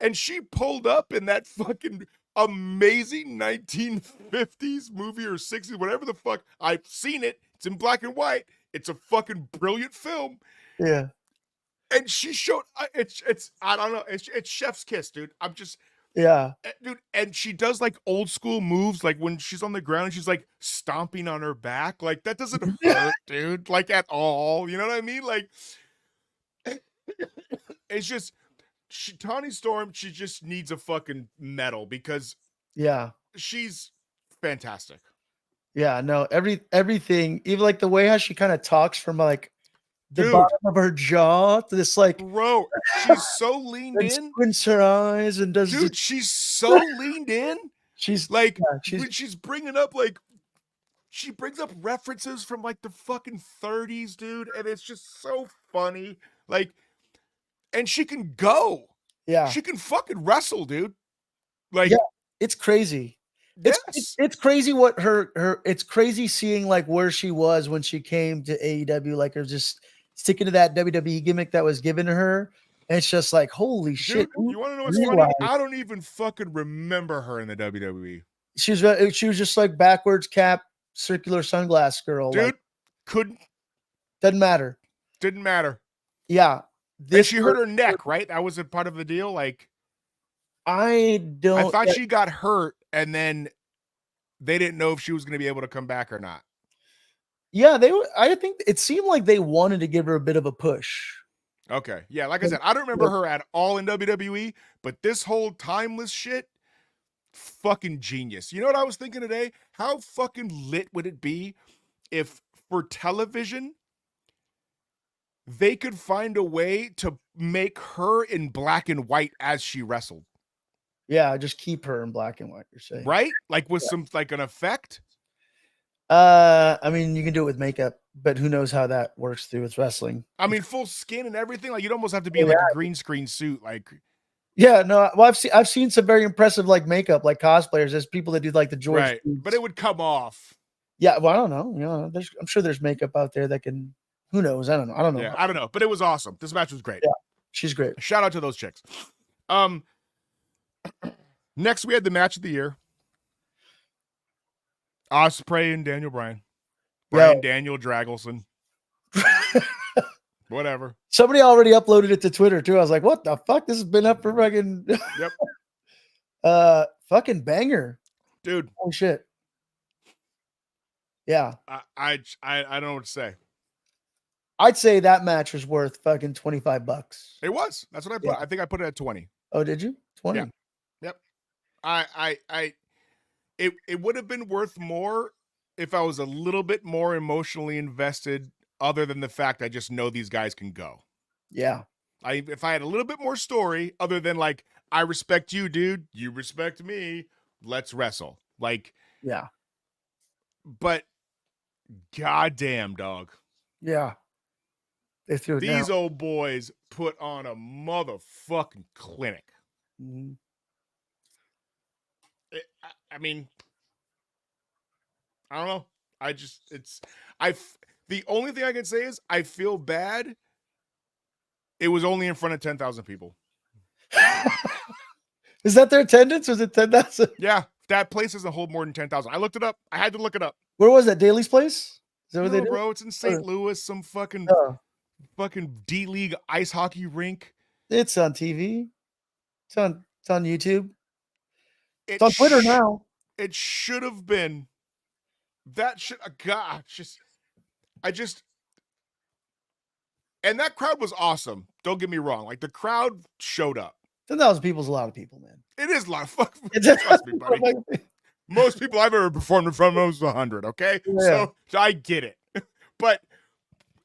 And she pulled up in that fucking amazing 1950s movie or 60s, whatever the fuck. I've seen it. It's in black and white. It's a fucking brilliant film. Yeah. And she showed, it's I don't know. It's chef's kiss, dude. I'm just, yeah, dude. And she does like old school moves, like when she's on the ground and she's like stomping on her back. Like that doesn't hurt, dude, like at all. You know what I mean? Like, it's just, Toni Storm, she just needs a fucking medal because yeah, she's fantastic. Yeah, no, everything, even like the way how she kind of talks from like the bottom of her jaw to this, like, bro, she's so leaned in, squints her eyes and does. Dude, she's so leaned in. She's like, when she's bringing up like, she brings up references from like the fucking 30s, dude, and it's just so funny. Like, and she can go. Yeah, she can fucking wrestle, dude. Like, yeah, it's crazy. Yes. It's crazy what her it's crazy seeing like where she was when she came to AEW, like her just sticking to that WWE gimmick that was given to her. And it's just like, holy shit. You want to know what's funny? I don't even fucking remember her in the WWE. She was just like backwards cap, circular sunglass girl. Dude, like, doesn't matter. Didn't matter. Yeah. And she hurt her neck, right? That was a part of the deal. Like, I thought she got hurt and then they didn't know if she was going to be able to come back or not. Yeah, I think it seemed like they wanted to give her a bit of a push. Okay. Yeah, like I said, I don't remember her at all in WWE, but this whole timeless shit, fucking genius. You know what I was thinking today? How fucking lit would it be if for television they could find a way to make her in black and white as she wrestled? Yeah, just keep her in black and white, you're saying. Right? Like with some, like an effect? I mean, you can do it with makeup, but who knows how that works through with wrestling. I mean, full skin and everything. Like, you'd almost have to be in like a green screen suit. Like, yeah, no, well, I've seen some very impressive like makeup, like cosplayers. There's people that do like the George. Right. But it would come off. Yeah, well, I don't know. You know, I'm sure there's makeup out there that can, who knows? I don't know. Yeah, I don't know. But it was awesome. This match was great. Yeah, she's great. Shout out to those chicks. Next, we had the match of the year. Ospreay and Daniel Bryan. Daniel Dragelson. Whatever. Somebody already uploaded it to Twitter too. I was like, what the fuck? This has been up for fucking Yep. fucking banger. Dude. Holy shit. Yeah. I don't know what to say. I'd say that match was worth fucking $25. It was. That's what I put. Yeah. I think I put it at 20. Oh, did you? 20. Yeah. Yep. It would have been worth more if I was a little bit more emotionally invested, other than the fact I just know these guys can go. Yeah. If I had a little bit more story, other than like, I respect you, dude, you respect me, let's wrestle. Like, yeah. But goddamn, dog. Yeah. They threw it These down. old boys put on a motherfucking clinic. Mm-hmm. I mean, I don't know. The only thing I can say is I feel bad. It was only in front of 10,000 people. Is that their attendance? Was it 10,000? Yeah, that place doesn't hold more than 10,000. I looked it up. I had to look it up. Where was that? Daly's place? Is that where they No, did? bro, it's in St. Louis, some fucking D-League ice hockey rink. It's on TV. It's on YouTube. It's on Twitter now. It should have been. That should, and that crowd was awesome. Don't get me wrong. Like, the crowd showed up. 10,000 people is a lot of people, man. It is a lot of fucking. Trust me, buddy. Most people I've ever performed in front of was 100. Okay, yeah. So I get it, but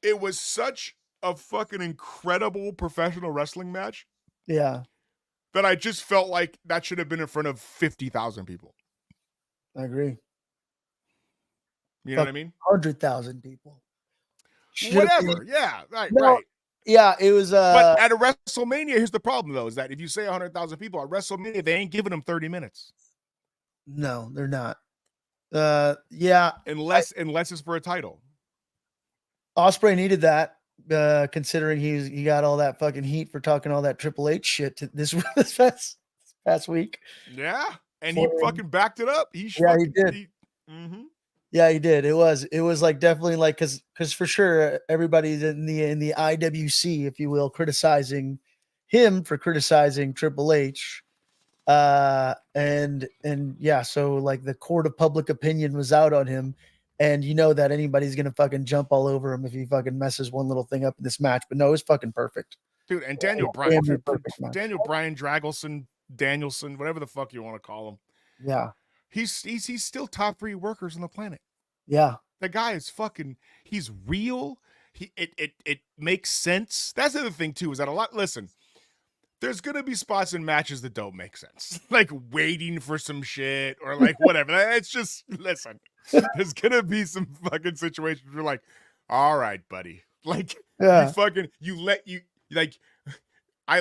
it was such a fucking incredible professional wrestling match. Yeah, that I just felt like that should have been in front of 50,000 people. I agree. You know what I mean? 100,000 people. Whatever. Yeah. Right. No, right. Yeah, it was. But at a WrestleMania, here's the problem though: is that if you say 100,000 people at WrestleMania, they ain't giving them 30 minutes. No, they're not. Yeah, unless it's for a title. Ospreay needed that, considering he got all that fucking heat for talking all that Triple H shit this past week. Yeah, and he fucking backed it up. He did. Yeah, he did. It was like definitely like because for sure everybody's in the IWC, if you will, criticizing him for criticizing Triple H. And yeah, so like the court of public opinion was out on him, and you know that anybody's gonna fucking jump all over him if he fucking messes one little thing up in this match. But no, it was fucking perfect, dude. And Daniel Bryan, Danielson, whatever the fuck you want to call him. Yeah, he's still top 3 workers on the planet. Yeah, the guy is fucking. He's real. It makes sense. That's the other thing too. Is that listen. There's gonna be spots in matches that don't make sense, like waiting for some shit or like whatever. It's just listen. There's gonna be some fucking situations where you're like, all right, buddy, like I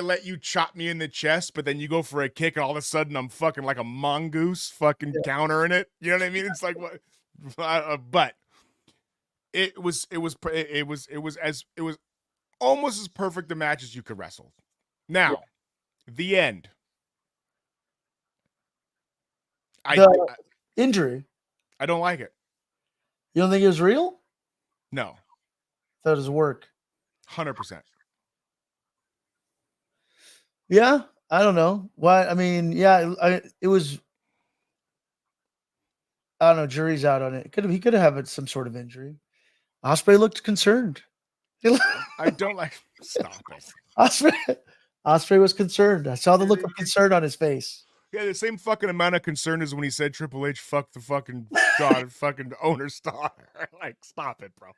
let you chop me in the chest, but then you go for a kick, and all of a sudden I'm fucking like a mongoose, fucking countering it. You know what I mean? It's like what, but it was almost as perfect a match as you could wrestle. Now, the end. Injury. I don't like it. You don't think it was real? No. Thought it was work. 100%. Yeah, I don't know. Why? I mean, yeah, it was. I don't know. Jury's out on it. He could have had some sort of injury. Ospreay looked concerned. I don't like. Stop it. Ospreay was concerned. I saw the look of concern on his face. Yeah, the same fucking amount of concern as when he said Triple H fucked the fucking god, fucking owner's star. Like, stop it, bro.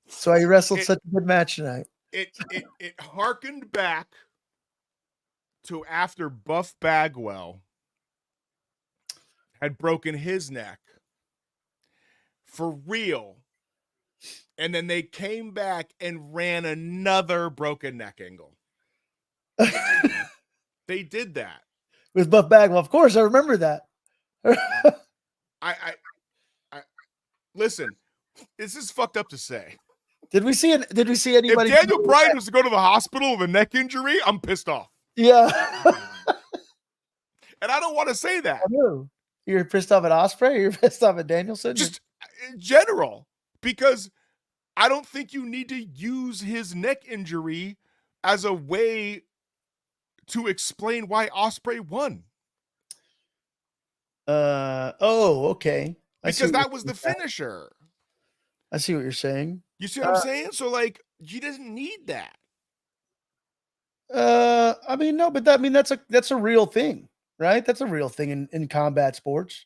So he wrestled such a good match tonight. It harkened back to after Buff Bagwell had broken his neck for real, and then they came back and ran another broken neck angle. They did that with Buff Bagwell. Of course, I remember that. I listen. This is fucked up to say. Did we see anybody? If Daniel Bryan was to go to the hospital with a neck injury, I'm pissed off. Yeah. And I don't want to say that. I know. You're pissed off at Ospreay? Or you're pissed off at Danielson? Just in general, because I don't think you need to use his neck injury as a way to explain why Ospreay won. Okay. Because that was the finisher. I see what you're saying. You see what I'm saying? So like, you didn't need that. I mean, no, but that's a real thing, right? That's a real thing in combat sports.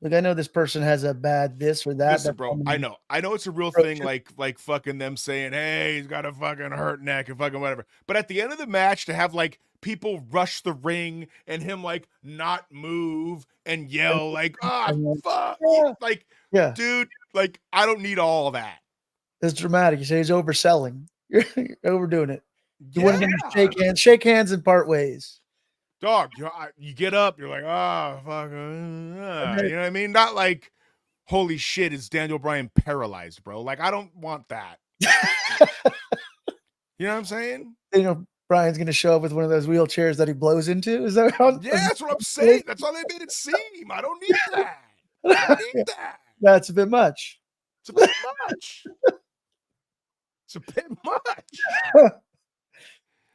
Like, I know this person has a bad this or that. Listen, bro, I know it's a real thing. Like fucking them saying, "Hey, he's got a fucking hurt neck and fucking whatever." But at the end of the match, to have like people rush the ring and him like not move and yell like, "Ah, fuck!" Yeah. Like, Yeah, dude, like I don't need all that. it's dramatic. You say he's overselling. You're overdoing it. You want him to Yeah. shake hands and part ways. Dog, you get up, you're like, "Ah, fuck," you know what I mean? Not like, holy shit, is Daniel Bryan paralyzed, bro? Like, I don't want that. You know what I'm saying? You know, Brian's gonna show up with one of those wheelchairs that he blows into. Is that how? Yeah, that's what I'm saying. That's how they made it seem. I don't need that. I don't need that. That's a bit much. It's a bit much. It's a bit much.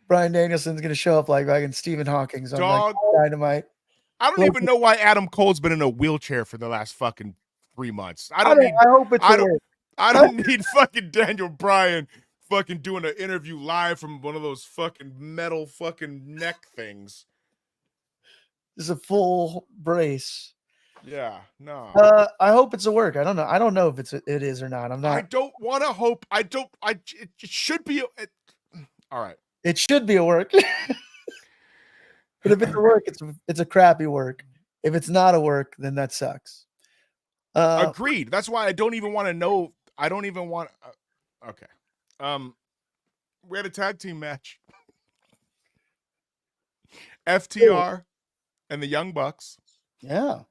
Brian Danielson's gonna show up like fucking Stephen Hawking's on like Dog. Dynamite. I don't even know why Adam Cole's been in a wheelchair for the last fucking 3 months. I I hope it's I don't need fucking Daniel Bryan fucking doing an interview live from one of those fucking metal fucking neck things. It's a full brace. Yeah, no. I hope it's a work. I don't know. I don't know if it is or not. I'm I not. don't want to hope. It should be. All right. It should be a work. But if it's a work, it's a crappy work. If it's not a work, then that sucks. Agreed. That's why I don't even want to know. I don't even want. Okay. We had a tag team match. FTR and the Young Bucks Yeah.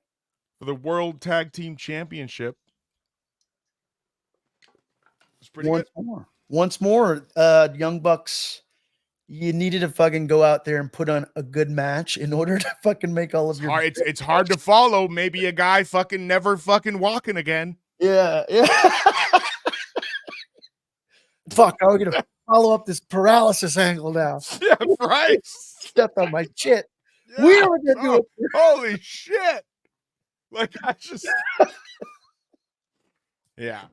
for the World Tag Team Championship. It's pretty good. Once more, Young Bucks. You needed to fucking go out there and put on a good match in order to fucking make all of your. It's hard to follow. Maybe a guy fucking never fucking walking again. Yeah. Fuck, I'm gonna follow up this paralysis angle now. Yeah, right. Stepped on my shit. Yeah. We were gonna do it. Holy shit. Like I just. Yeah.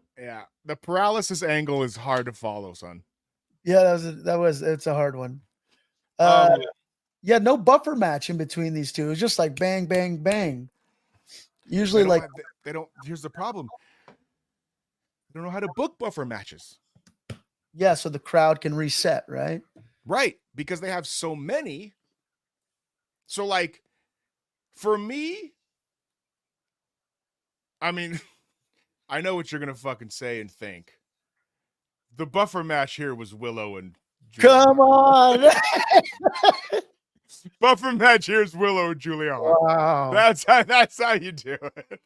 The paralysis angle is hard to follow, son. Yeah, it's a hard one. Yeah, no buffer match in between these two. It's just like bang, bang, bang. Usually, they don't. Here's the problem. They don't know how to book buffer matches. Yeah, so the crowd can reset, right? Right, because they have so many. So, like, for me, I mean, I know what you're gonna fucking say and think. The buffer match here was Willow and Julia. Come on. Buffer match here is Willow and Julia. Wow. That's how you do it.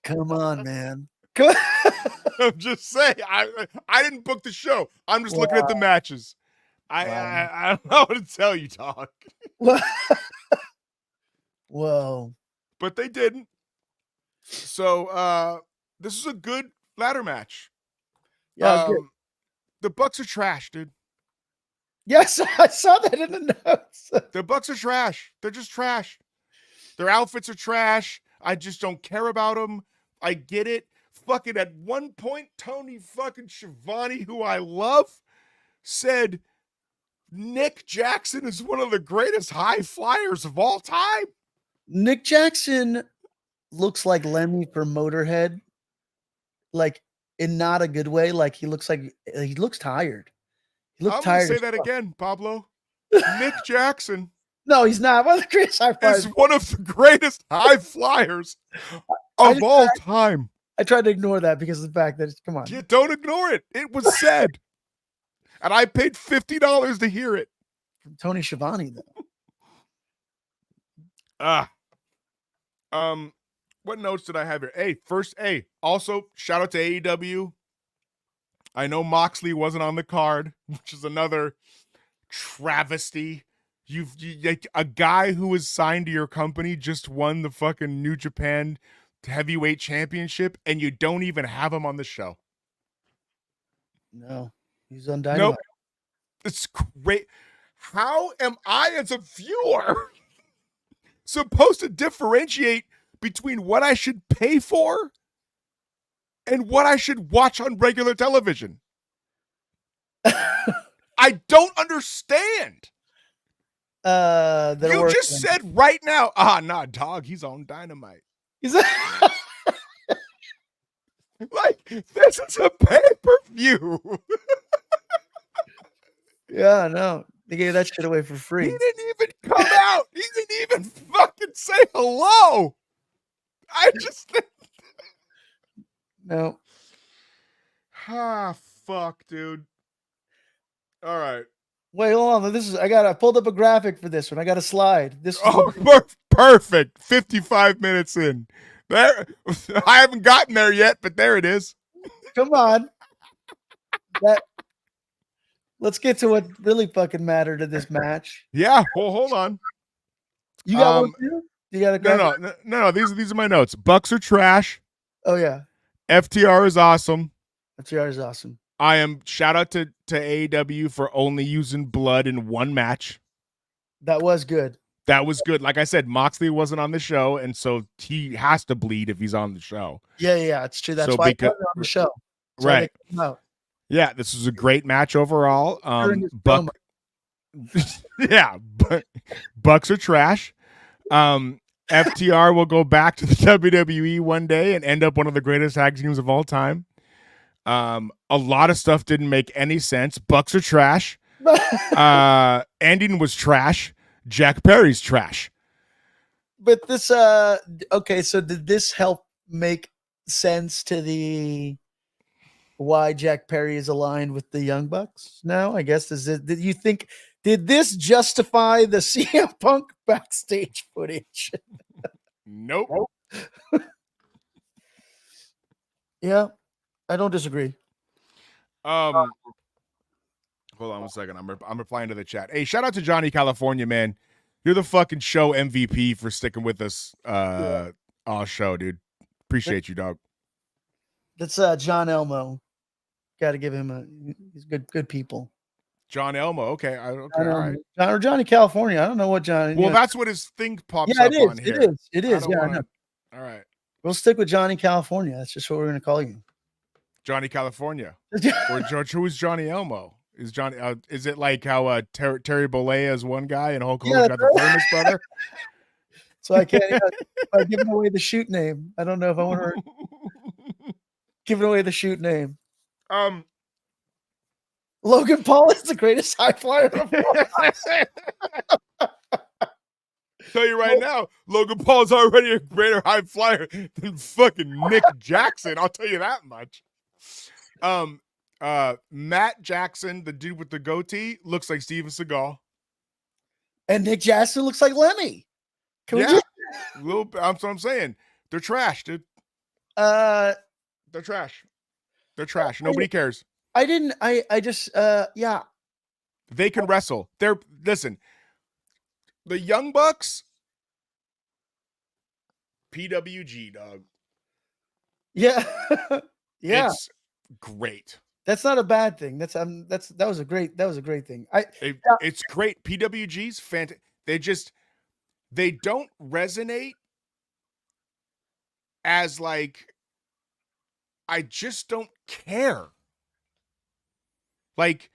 Come on, man. I'm just saying. I didn't book the show. I'm just looking at the matches. I don't know what to tell you, dog. Whoa. But they didn't. So this is a good ladder match. Yeah, good. The Bucks are trash, dude. Yes, I saw that in the notes. The Bucks are trash. They're just trash. Their outfits are trash. I just don't care about them. I get it. Fucking at one point, Tony fucking Schiavone, who I love, said Nick Jackson is one of the greatest high flyers of all time. Nick Jackson looks like Lemmy from Motorhead. Like, in not a good way. Like, he looks tired. He looks tired. I'm gonna say that again, Pablo. Nick Jackson. No, he's not. One of the greatest high flyers. Is one of the greatest high flyers of all time. I tried to ignore that because of the fact that it's, come on. You don't ignore it. It was said. And I paid $50 to hear it. From Tony Schiavone, though. What notes did I have here? Also, shout out to AEW. I know Moxley wasn't on the card, which is another travesty. A guy who was signed to your company just won the fucking New Japan Heavyweight Championship, and you don't even have him on the show. No, he's on Nope. Dynamite. It's great. How am I, as a viewer, supposed to differentiate between what I should pay for and what I should watch on regular television? I don't understand. You just said right now, nah, dog, he's on Dynamite. Like, this is a pay-per-view. Yeah, no. They gave that shit away for free. He didn't even come out. He didn't even fucking say hello. I just No. fuck, dude. All right. Wait, hold on. I pulled up a graphic for this one. I got a slide. This Perfect. 55 minutes in. There, I haven't gotten there yet, but there it is. Come on. Let's get to what really fucking mattered in this match. Yeah. Well, hold on. You got one too? You got a No. These are my notes. Bucks are trash. Oh yeah. FTR is awesome. FTR is awesome. I am shout out to AEW for only using blood in one match. That was good. That was good. Like I said, Moxley wasn't on the show, and so he has to bleed if he's on the show. Yeah, it's true. That's why he's on the show. Right. Yeah, this was a great match overall. Bucks are trash. FTR will go back to the WWE one day and end up one of the greatest tag teams of all time. A lot of stuff didn't make any sense. Bucks are trash. Ending was trash. Jack Perry's trash. But this okay, so did this help make sense to the why Jack Perry is aligned with the Young Bucks now? I guess did this justify the CM Punk backstage footage? Nope. Yeah, I don't disagree. Hold on one second. I'm replying to the chat. Hey, shout out to Johnny California, man. You're the fucking show MVP for sticking with us all show, dude. Appreciate you, dog. That's John Elmo. Got to give him he's good people. John Elmo. Okay. All right. Or Johnny California. I don't know what Johnny. Well, that's what his thing pops up on here. It is. Yeah. All right. We'll stick with Johnny California. That's just what we're gonna call you. Johnny California. Or George, who is Johnny Elmo? Is Johnny? Is it like how Terry Bollea is one guy and Hulk Hogan's got the famous brother? So I can't I'm giving away the shoot name. I don't know if I want to giving away the shoot name. Logan Paul is the greatest high flyer of all time. Tell you right now, Logan Paul's already a greater high flyer than fucking Nick Jackson. I'll tell you that much. Matt Jackson, the dude with the goatee, looks like Steven Seagal. And Nick Jackson looks like Lemmy. That's what I'm saying. They're trash, dude. They're trash. They're trash. Nobody cares. I just yeah. They can wrestle. Listen. The Young Bucks, PWG, dog. Yeah. Yeah. It's great. That's not a bad thing. That was a great thing. It's great. PWG's fantastic. They don't resonate as like I just don't care. Like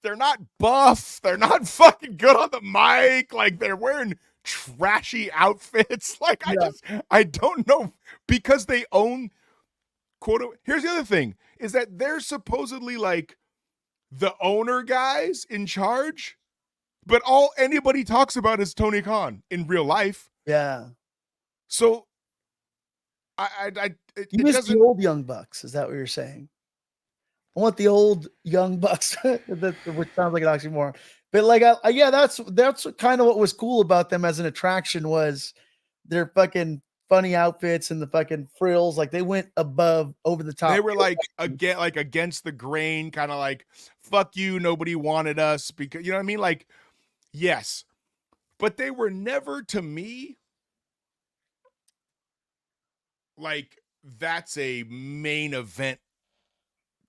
they're not buff. They're not fucking good on the mic. Like they're wearing trashy outfits. Like I don't know, because they own quote. Here's the other thing is that they're supposedly like the owner guys in charge, but all anybody talks about is Tony Khan in real life. Yeah. So you miss the old Young Bucks. Is that what you're saying? I want the old Young Bucks, which sounds like an oxymoron. But like, yeah, that's kind of what was cool about them as an attraction was their fucking funny outfits and the fucking frills. Like they went over the top. They were like against the grain, kind of like fuck you, nobody wanted us because you know what I mean. Like, yes, but they were never to me like that's a main event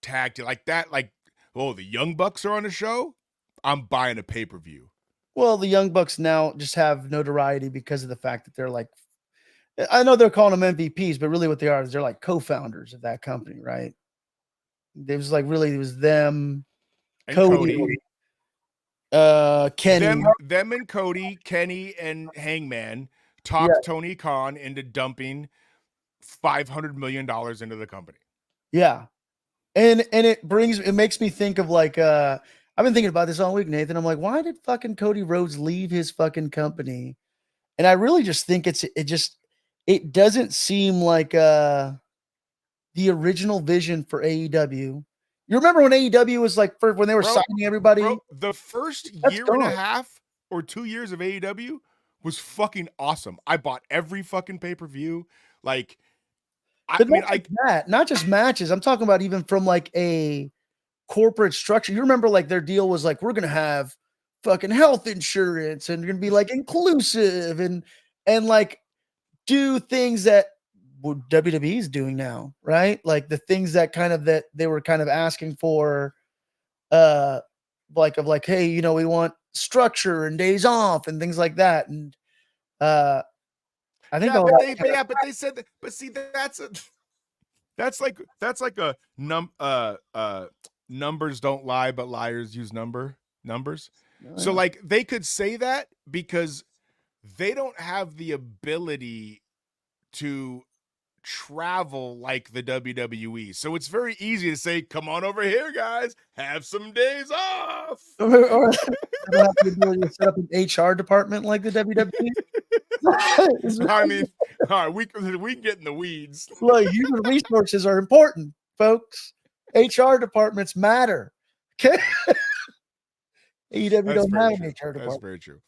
tag team like that. Like, oh, the Young Bucks are on the show. I'm buying a pay-per-view. Well, the Young Bucks now just have notoriety because of the fact that they're like, I know they're calling them MVPs, but really what they are is they're like co-founders of that company, right? It was like really, it was them, And Cody, Kenny. them and Cody, Kenny and Hangman talked Tony Khan into dumping $500 million into the company. Yeah. And it makes me think of like, I've been thinking about this all week, Nathan. I'm like, why did fucking Cody Rhodes leave his fucking company? And I really just think it doesn't seem like the original vision for AEW. You remember when AEW was like when they were signing everybody? Bro, the first year and a half or 2 years of AEW was fucking awesome. I bought every fucking pay-per-view. Like, not just matches. I'm talking about even from like a corporate structure. You remember like their deal was like, we're going to have fucking health insurance and you're going to be like inclusive and like do things that WWE is doing now, right? Like the things that they were kind of asking for, like, hey, you know, we want structure and days off and things like that. And I think, but they said that. But see, that's like a numbers don't lie, but liars use numbers. So like they could say that because they don't have the ability to travel like the WWE. So it's very easy to say, come on over here, guys, have some days off. Or set up an HR department like the WWE. I mean, all right, we can get in the weeds. Look, human resources are important, folks. HR departments matter. Okay. AEW don't have an HR department. That's very true.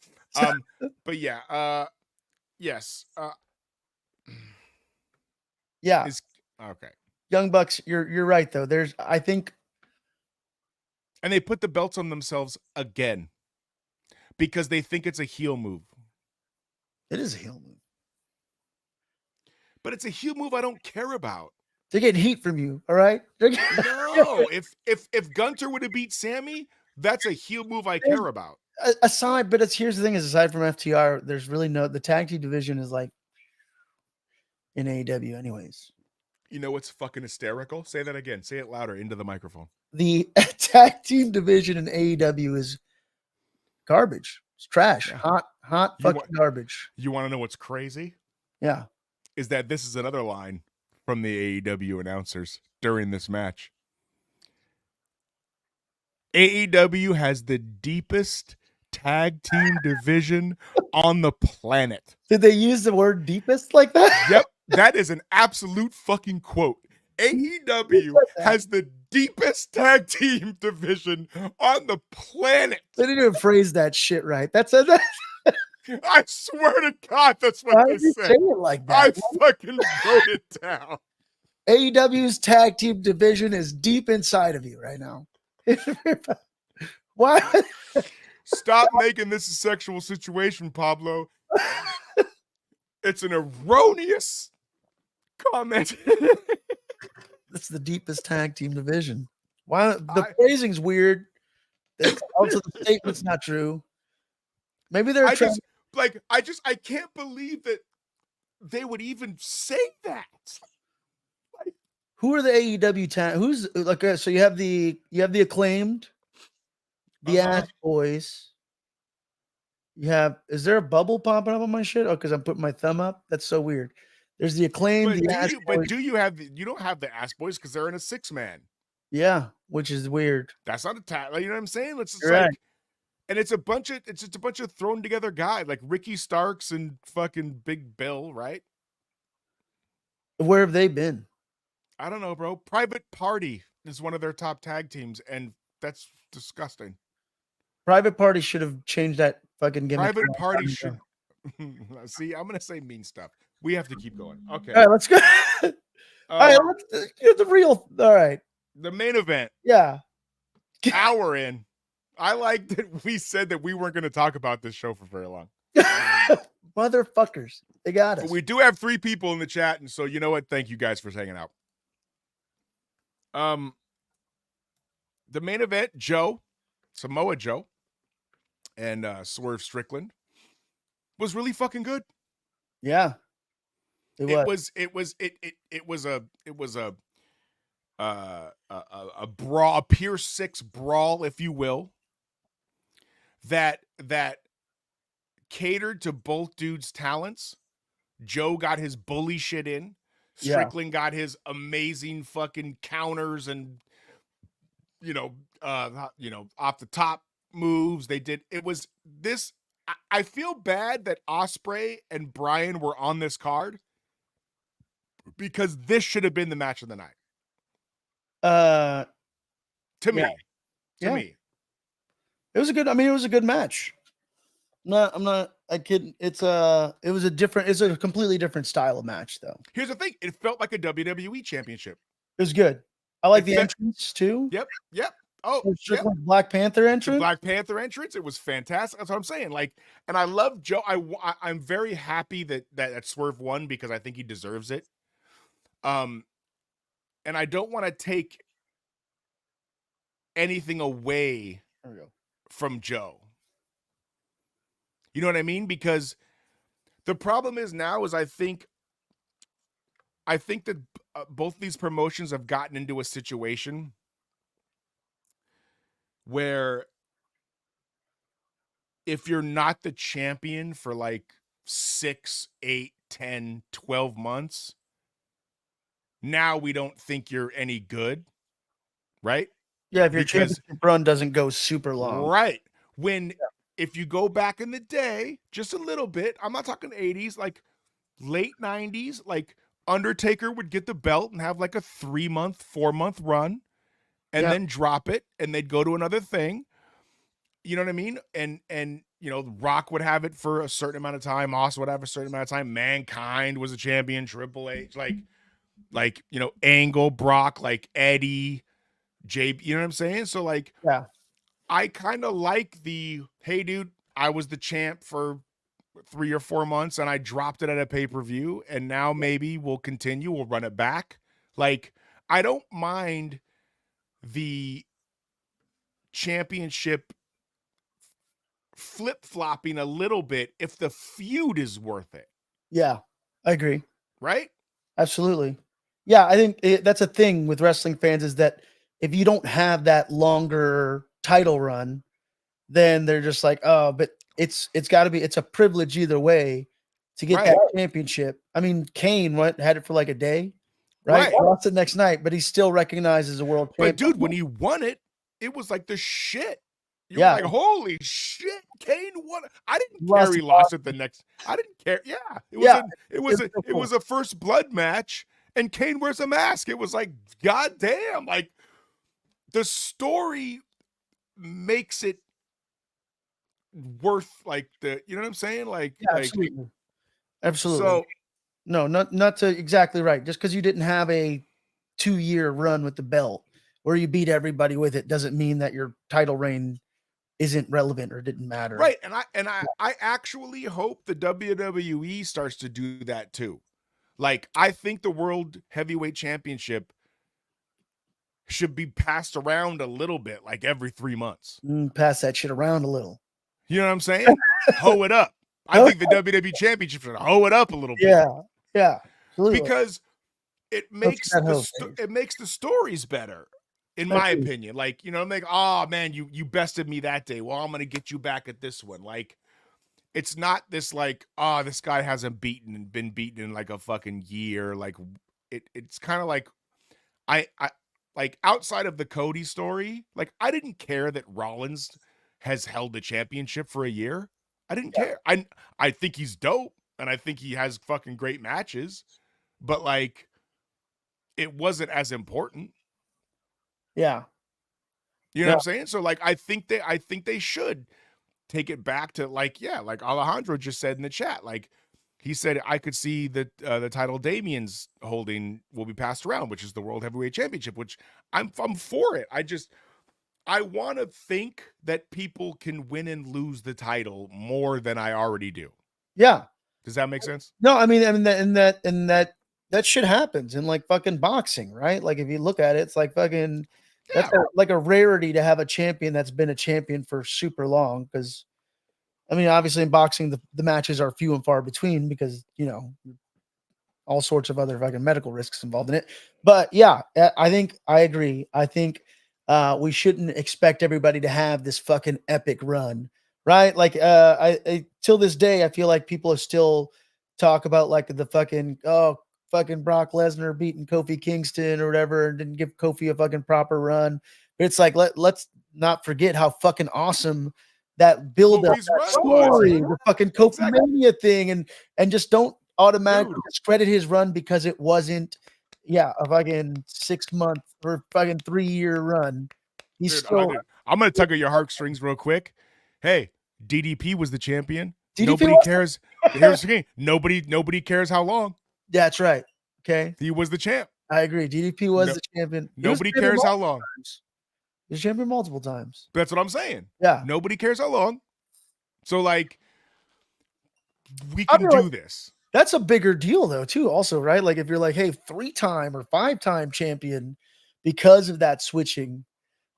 But yeah, yes. Yeah. Okay. Young Bucks, you're right though. I think, and they put the belts on themselves again because they think it's a heel move. It is a heel move. But it's a heel move I don't care about. They're getting heat from you, all right? No, if Gunter would have beat Sammy, that's a heel move I care about. Here's the thing: aside from FTR, there's really the tag team division is like in AEW, anyways. You know what's fucking hysterical? Say that again. Say it louder into the microphone. The tag team division in AEW is garbage. It's trash. Yeah. Hot fucking garbage. You want to know what's crazy? Yeah. Is that this is another line from the AEW announcers during this match. AEW has the deepest tag team division on the planet. Did they use the word deepest like that? Yep. That is an absolute fucking quote. AEW has the deepest tag team division on the planet. They didn't even phrase that shit right. I swear to God, that's what they said. Say it like that? I fucking wrote it down. AEW's tag team division is deep inside of you right now. Why? Stop making this a sexual situation, Pablo. It's an erroneous comment. That's the deepest tag team division. Why? The phrasing's weird. Also, the statement's not true. Maybe they're I can't believe that they would even say that. Like, who are the AEW tag? Who's like? So you have the Acclaimed, the Ass Boys. You have. Is there a bubble popping up on my shit? Oh, because I'm putting my thumb up. That's so weird. There's the Acclaimed. But do you have? You don't have the Ass Boys because they're in a 6-man. Yeah, which is weird. That's not a tag. You know what I'm saying? It's just right. And it's just a bunch of thrown together guys like Ricky Starks and fucking Big Bill, right? Where have they been? I don't know, bro. Private Party is one of their top tag teams, and that's disgusting. Private Party should have changed that fucking gimmick. Private Party should. See, I'm gonna say mean stuff. We have to keep going. Okay. All right, let's go. All right, let's get the real. All right. The main event. Yeah. Hour in. I like that we said that we weren't going to talk about this show for very long. motherfuckers. They got But us. we do have 3 people in the chat, and so you know what? Thank you guys for hanging out. The main event, Samoa Joe, and Swerve Strickland was really fucking good. Yeah. It was a brawl, a Pier 6 brawl, if you will, that catered to both dudes' talents. Joe got his bully shit in. Yeah. Strickland got his amazing fucking counters and off the top moves. They did. It was this. I feel bad that Ospreay and Bryan were on this card because this should have been the match of the night. To me. It was a good match. I kidding. It's a completely different style of match though. Here's the thing. It felt like a WWE championship. It was good. I like It the felt- entrance too. Yep. Oh, Strickland's Black Panther the entrance. Black Panther entrance. It was fantastic. That's what I'm saying. Like, and I love Joe. I'm very happy that Swerve won because I think he deserves it. And I don't want to take anything away There we go. from Joe. You know what I mean? Because the problem is now is I think that both these promotions have gotten into a situation where if you're not the champion for like 6, 8, 10, 12 months, now we don't think you're any good, right? Yeah, if your Because- championship run doesn't go super long. Right. If you go back in the day, just a little bit, I'm not talking 80s, like late 90s, like Undertaker would get the belt and have like a 3-month, 4-month run and then drop it and they'd go to another thing. You know what I mean? And Rock would have it for a certain amount of time. Austin would have a certain amount of time. Mankind was a champion. Triple H, Angle, Brock, like Eddie, Jay. You know what I'm saying? So like, Yeah. I kind of like hey dude, I was the champ for 3 or 4 months and I dropped it at a pay-per-view and now maybe we'll continue. We'll run it back. Like, I don't mind the championship flip-flopping a little bit if the feud is worth it. Yeah, I agree. Right? Absolutely. Yeah, I think that's a thing with wrestling fans is that if you don't have that longer title run, then they're just like, oh, but it's a privilege either way to get that championship. I mean, Kane had it for like a day, right? Lost it next night, but he's still recognized as a world champion. But dude, when he won it, it was like the shit. You Yeah. were like, holy shit, Kane won. I didn't Lost care he it. lost it the next. I didn't care. Yeah. It was a first blood match and Kane wears a mask. It was like, goddamn, like the story makes it worth like you know what I'm saying? Like, Yeah, absolutely. Absolutely. So no, not to exactly right. Just because you didn't have a 2-year run with the belt where you beat everybody with it doesn't mean that your title reign isn't relevant or didn't matter. right. And I actually hope the WWE starts to do that too. Like, I think the World Heavyweight Championship should be passed around a little bit, like every 3 months. Pass that shit around a little. You know what I'm saying? Hoe it up. I think the WWE Championship should hoe it up a little bit. Yeah. Absolutely. Because it makes that hoe phase. it makes the stories better, in my opinion. Like, I'm like, oh man, you bested me that day. Well, I'm gonna get you back at this one. Like, it's not this like, oh, this guy hasn't been beaten in like a fucking year. Like, it's kind of like I like outside of the Cody story, like I didn't care that Rollins has held the championship for a year. I didn't care. I think he's dope and I think he has fucking great matches, but like it wasn't as important. Yeah. You know what I'm saying? So like I think they should take it back to like Alejandro just said in the chat. Like he said I could see that the title Damien's holding will be passed around, which is the World Heavyweight Championship, which I'm for it. I want to think that people can win and lose the title more than I already do. Yeah. Does that make sense? No, I mean that shit happens in like fucking boxing, right? Like if you look at it, it's like fucking that's Yeah. like a rarity to have a champion that's been a champion for super long. Because I mean, obviously in boxing, the matches are few and far between because all sorts of other fucking medical risks involved in it. But yeah, I think I agree. I think we shouldn't expect everybody to have this fucking epic run, right? Like I till this day, I feel like people are still talk about like the fucking Brock Lesnar beating Kofi Kingston or whatever and didn't give Kofi a fucking proper run. But it's like let's not forget how fucking awesome that build up Kofi's run story, was. the fucking Kofi Exactly. Mania thing, and just don't automatically Dude. discredit his run because it wasn't a fucking 6 month or fucking 3-year run. He's Dude, still I'm gonna tug at your heartstrings real quick. Hey, DDP was the champion. DDP Nobody was- cares. Here's the thing. Nobody cares how long. That's right. Okay. He was the champ. I agree. DDP was No- the champion. He was Nobody champion cares how multiple long. times. He was champion multiple times. That's what I'm saying. Yeah. Nobody cares how long. So like we I can feel do like- this. That's a bigger deal though, too, also, right? Like if you're like, hey, 3-time or 5-time champion because of that switching,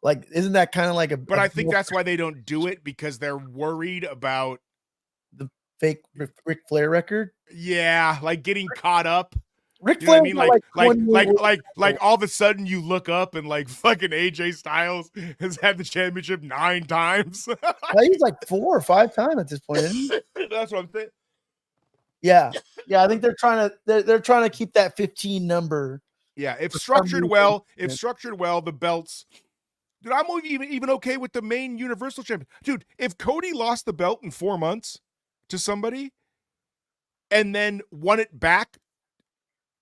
like, isn't that kind of like a But a I think deal that's why they don't do it because they're worried about fake Ric Flair record? like getting caught up. Ric You know what I Flair mean? Like all of a sudden you look up and like fucking AJ Styles has had the championship 9 times. he's like 4 or 5-time at this point, isn't he? That's what I'm saying. Yeah. Yeah, I think they're trying to keep that 15 number. Yeah, if For some structured reason, well, yeah. the belts. Dude, I'm even okay with the main Universal Champion. Dude, if Cody lost the belt in 4 months to somebody and then won it back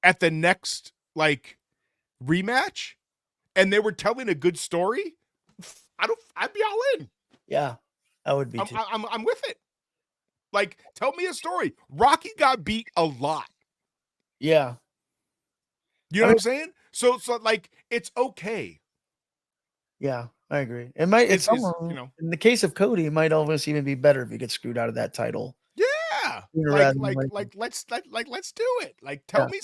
at the next like rematch and they were telling a good story, I'd be all in. Yeah. I would be too. I'm with it. Like, tell me a story. Rocky got beat a lot. Yeah. You know what I'm saying? So like it's okay. Yeah, I agree. It might It's in the case of Cody, it might almost even be better if he gets screwed out of that title. Yeah. Sooner Like, rather like, than like, let's do it. Like, tell me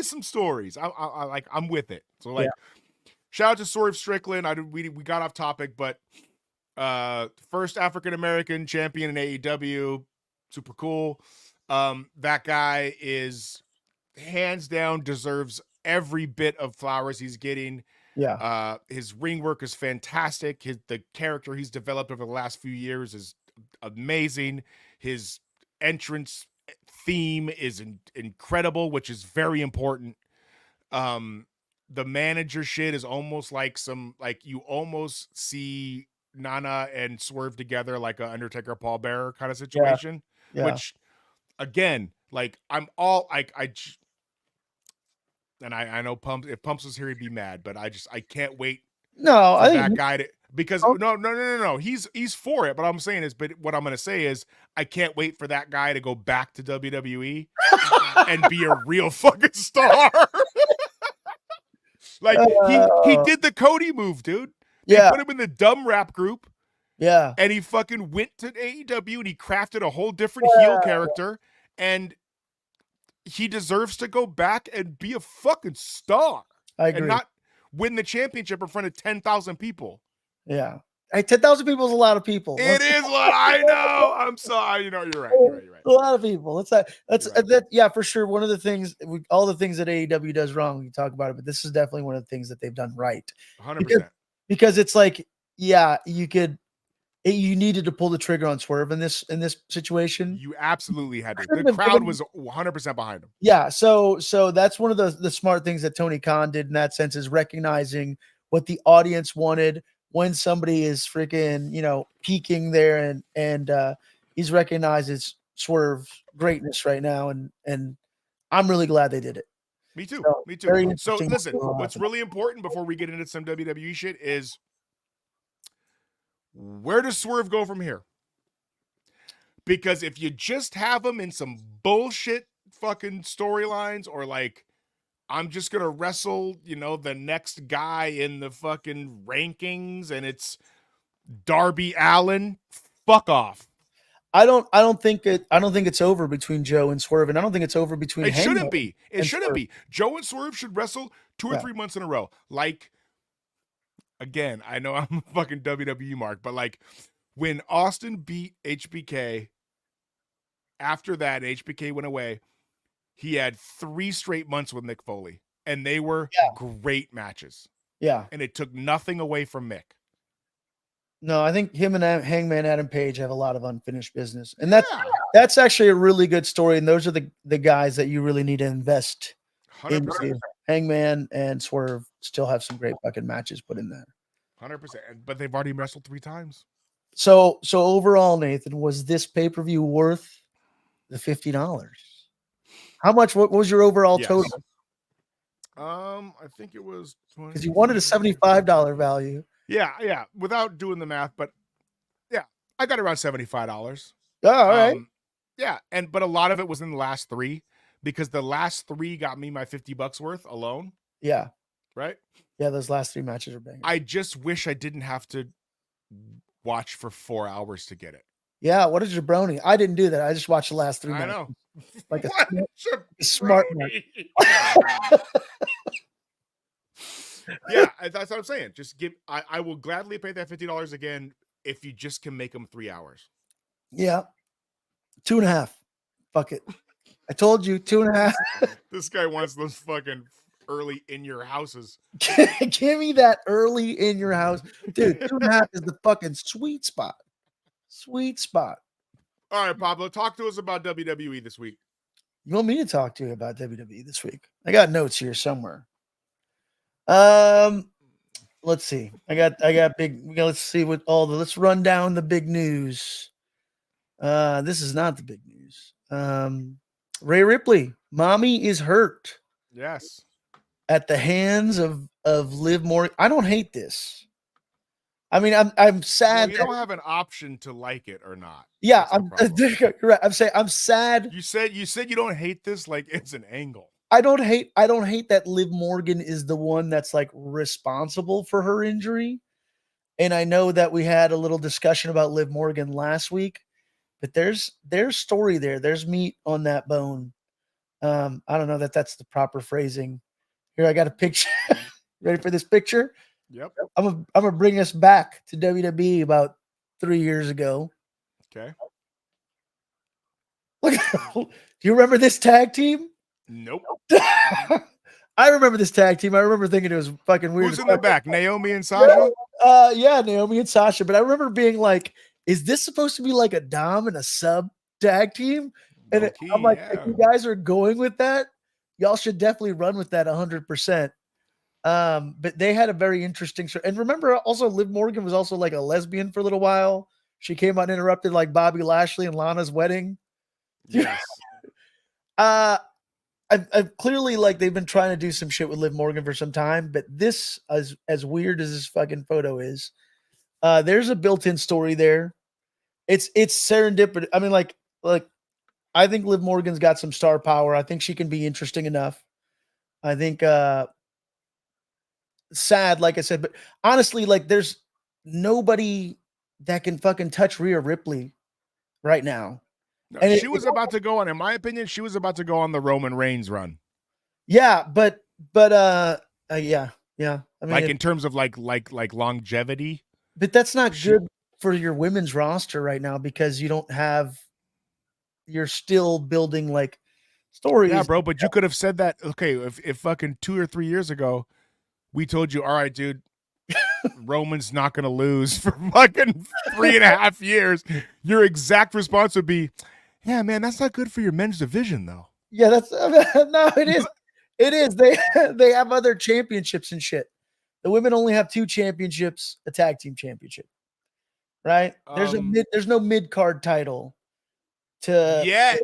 some stories. I'm with it. So like, shout out to Swerve Strickland. We got off topic, but first African American champion in AEW, super cool. That guy is hands down deserves every bit of flowers he's getting. Yeah. His ring work is fantastic. The character he's developed over the last few years is amazing. His entrance theme is incredible, which is very important. The manager shit is almost like you almost see Nana and Swerve together like a Undertaker Paul Bearer kind of situation. Yeah. Which again, like I'm all like and I know if Pumps was here, he'd be mad, but I can't wait No, for I that think guy to because Oh. no. He's for it, but I'm saying is, but what I'm gonna say is I can't wait for that guy to go back to WWE and be a real fucking star. Like he did the Cody move, dude. They Yeah. put him in the dumb rap group Yeah. and he fucking went to AEW and he crafted a whole different heel character and he deserves to go back and be a fucking star I agree. and not win the championship in front of 10,000 people. Yeah. Hey, 10,000 people is a lot of people. It is what I know. I'm sorry. You're right. You're right. A lot of people. That's You're right. yeah, for sure. One of the things, all the things that AEW does wrong, we talk about it, but this is definitely one of the things that they've done right. 100%. Because it's like, yeah, you needed to pull the trigger on Swerve in this situation. You absolutely had to. Should've The been crowd given- was 100% behind him. Yeah, so that's one of the smart things that Tony Khan did in that sense is recognizing what the audience wanted when somebody is freaking, peaking there and he's recognizes Swerve's greatness right now and I'm really glad they did it. Me too. So, Me very too. So interesting listen, what's going on. what's really important before we get into some WWE shit is where does Swerve go from here? Because if you just have him in some bullshit fucking storylines or like I'm just gonna wrestle, the next guy in the fucking rankings and it's Darby Allin, fuck off. I don't think it's over between Joe and Swerve, and I don't think it's over between. It Hangman shouldn't be. It and shouldn't Swerve. be. Joe and Swerve should wrestle 2 or Yeah. 3 months in a row. Like, again, I know I'm a fucking WWE mark, but like when Austin beat HBK, after that, HBK went away. He had 3 straight months with Mick Foley, and they were great matches. Yeah. And it took nothing away from Mick. No, I think him and Hangman Adam Page have a lot of unfinished business, and that's actually a really good story. And those are the guys that you really need to invest 100%. into. Hangman and Swerve still have some great fucking matches put in there. 100%. But they've already wrestled 3 times. So overall, Nathan, was this pay-per-view worth the $50? How much? What was your overall total? I think it was Because you wanted a $75 value. Yeah, without doing the math, but yeah, I got around $75. Oh, all right. Yeah, but a lot of it was in the last 3 because the last 3 got me my $50 worth alone. Yeah. Right? Yeah, those last 3 matches are banging. I just wish I didn't have to watch for 4 hours to get it. Yeah, what is jabroni? I didn't do that. I just watched the last 3 matches. I know. Like a smart man. Yeah, that's what I'm saying. Just give. I will gladly pay that $50 again if you just can make them 3 hours. Yeah, 2.5. Fuck it. I told you 2.5. This guy wants those fucking early in your houses. Give me that early in your house, dude. 2.5 is the fucking sweet spot. Sweet spot. All right, Pablo, talk to us about WWE this week. You want me to talk to you about WWE this week? I got notes here somewhere. Let's see. I got big. Let's see what let's run down the big news. This is not the big news. Rhea Ripley, mommy is hurt. Yes. At the hands of Liv Morgan. I don't hate this. I mean, I'm sad. Well, you don't have an option to like it or not. Yeah, you're right. I'm saying I'm sad. You said you don't hate this like it's an angle. I don't hate that Liv Morgan is the one that's like responsible for her injury. And I know that we had a little discussion about Liv Morgan last week, but there's story there. There's meat on that bone. I don't know that that's the proper phrasing. Here, I got a picture. Ready for this picture? Yep. I'm gonna bring us back to WWE about 3 years ago. Okay. Look, do you remember this tag team? Nope. I remember this tag team. I remember thinking it was fucking weird. Who's in the back? Naomi and Sasha? Yeah, Naomi and Sasha. But I remember being like, is this supposed to be like a dom and a sub tag team? And I'm like, if you guys are going with that, y'all should definitely run with that 100%. But they had a very interesting show. And remember also Liv Morgan was also like a lesbian for a little while. She came uninterrupted like Bobby Lashley and Lana's wedding. Yes. I've clearly like they've been trying to do some shit with Liv Morgan for some time, but this as weird as this fucking photo is, there's a built-in story there. It's serendipity. I mean, like I think Liv Morgan's got some star power. I think she can be interesting enough. I think sad, like I said, but honestly, like there's nobody that can fucking touch Rhea Ripley right now. No, and she was about to go on, in my opinion, she was about to go on the Roman Reigns run. Yeah, but yeah. I mean, like in terms of like longevity. But that's not good for your women's roster right now because you're still building like stories. Yeah, bro, but you could have said that. Okay, if fucking 2 or 3 years ago, we told you, all right, dude, Roman's not going to lose for fucking 3.5 years. Your exact response would be, yeah, man, that's not good for your men's division, though. Yeah, no, it is. It is. They have other championships and shit. The women only have 2 championships, a tag team championship, right? There's no mid card title yet.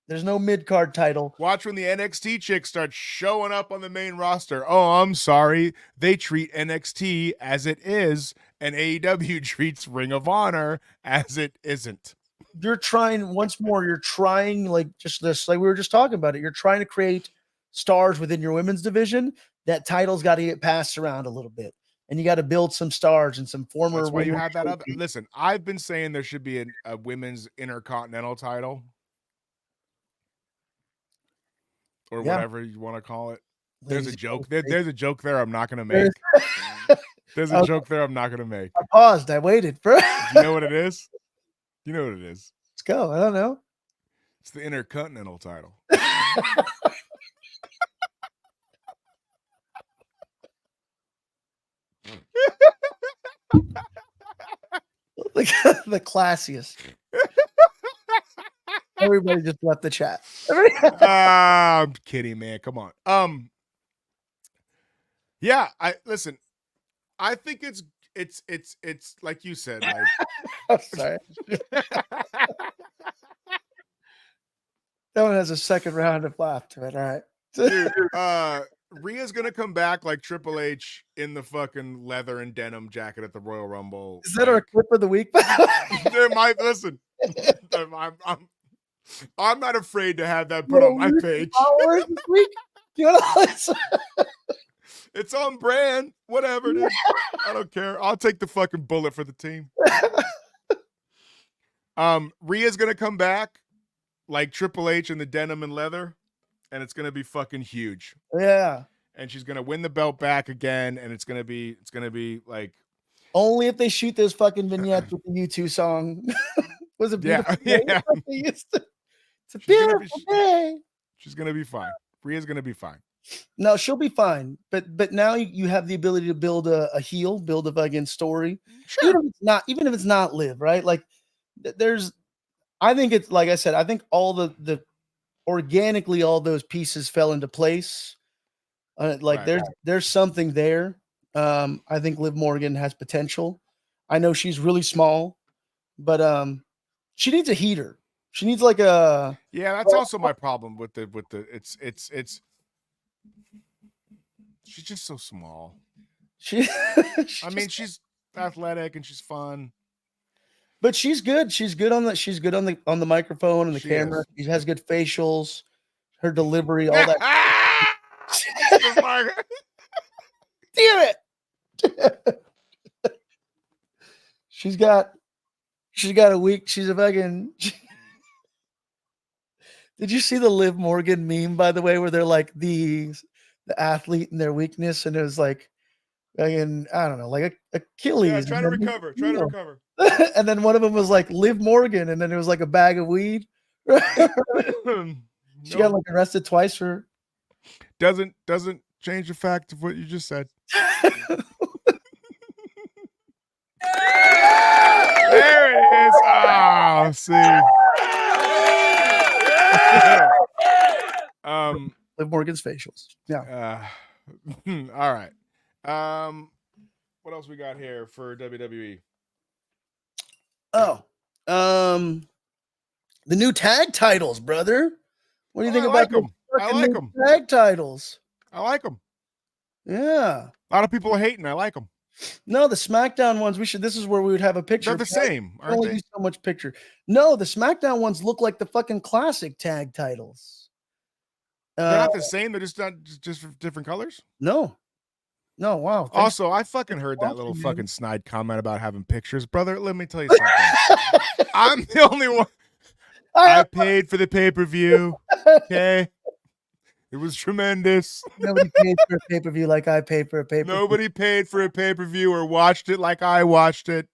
There's no mid card title. Watch when the NXT chicks start showing up on the main roster. Oh, I'm sorry. They treat NXT as it is, and AEW treats Ring of Honor as it isn't. You're trying like just this, like we were just talking about it. You're trying to create stars within your women's division. That title's got to get passed around a little bit. and you got to build some stars and some former. That's why you women's had that other. champions. Listen, I've been saying there should be a women's intercontinental title, or Yeah. whatever you want to call it. There's a Lazy joke. face. There's a joke there. I'm not gonna make. There's a Okay. joke there. I'm not gonna make. I paused. I waited for. Do you know what it is? You know what it is. Let's go. I don't know. It's the intercontinental title. The classiest. Everybody just left the chat. I'm kidding, man. Come on. Yeah, I think it's like you said, like I'm sorry. That one has a second round of laugh to it. All right. dude, Rhea's gonna come back like Triple H in the fucking leather and denim jacket at the Royal Rumble. Is that our clip of the week? There might listen. I'm not afraid to have that put on my page. Followers this week? Do you want to It's on brand. Whatever, dude. I don't care. I'll take the fucking bullet for the team. Rhea's gonna come back like Triple H in the denim and leather, and it's gonna be fucking huge. Yeah. And she's gonna win the belt back again, and it's gonna be like Only if they shoot those fucking vignettes with the U2 song. Was it Yeah, beautiful? day? yeah. They used to- It's a She's gonna be- beautiful day. she's gonna be fine. Rhea's gonna be fine. No, she'll be fine. But now you have the ability to build a heel, build a fucking story. Sure. Even if it's not Liv, right? Like I think it's like I said, I think all the organically all those pieces fell into place. Right. There's something there. I think Liv Morgan has potential. I know she's really small, but she needs a heater. She needs like a Yeah, that's also my problem with the it's she's just so small. she. I mean, she's athletic and she's fun. But she's good. She's good on the microphone and the She camera. is. She has good facials, her delivery, all that. Just like- Damn it! she's got a week. She's a fucking. Did you see the Liv Morgan meme, by the way, where they're like the athlete and their weakness, and it was like, fucking, I don't know, like Achilles. yeah, try to and then- recover. Try to recover. and then one of them was like Liv Morgan, and then it was like a bag of weed. She got like arrested twice for. Doesn't change the fact of what you just said. There it is. Oh, see. Liv Morgan's facials. Yeah. All right. What else we got here for WWE? Oh, the new tag titles, brother. What do you think I about like the 'em. I fucking like new 'em. tag titles? I like them. Yeah. A lot of people are hating. I like them. No, the SmackDown ones. This is where we would have a picture. They're the same, We aren't only they? do so much picture. No, the SmackDown ones look like the fucking classic tag titles. They're not the same. They're just different colors. No. Wow. Thanks. Also, I fucking heard that watching, little man. fucking snide comment about having pictures, brother. Let me tell you something. I'm the only one. I paid for the pay-per-view. Okay. It was tremendous. Nobody paid for a pay-per-view like I paid for a pay-per-view. Nobody paid for a pay-per-view or watched it like I watched it.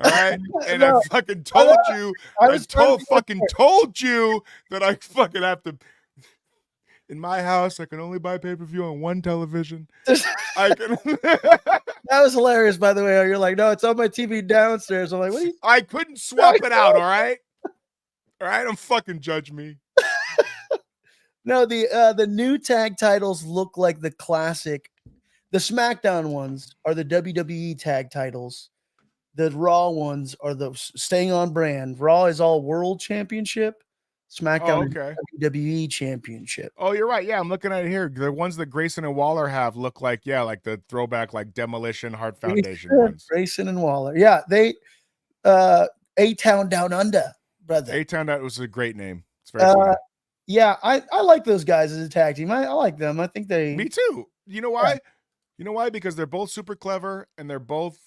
All right. And No, I fucking told you. I I was trying to fucking told you that I fucking have to. In my house, I can only buy pay-per-view on one television. I can. That was hilarious, by the way. You're like, no, it's on my TV downstairs. I'm like, what are you? I couldn't swap it out. All right. All right. Don't fucking judge me. No, the new tag titles look like the classic. The SmackDown ones are the WWE tag titles. The Raw ones are the staying on brand. Raw is all World Championship. SmackDown is Okay. WWE Championship. Oh, you're right. Yeah, I'm looking at it here. The ones that Grayson and Waller have look like, yeah, like the throwback, like Demolition Heart Foundation ones. Grayson and Waller. Yeah, they A-Town Down Under, brother. A-Town, that was a great name. It's very funny. Yeah, I like those guys as a tag team. I like them. I think they. Me too. You know why? You know why? Because they're both super clever and they're both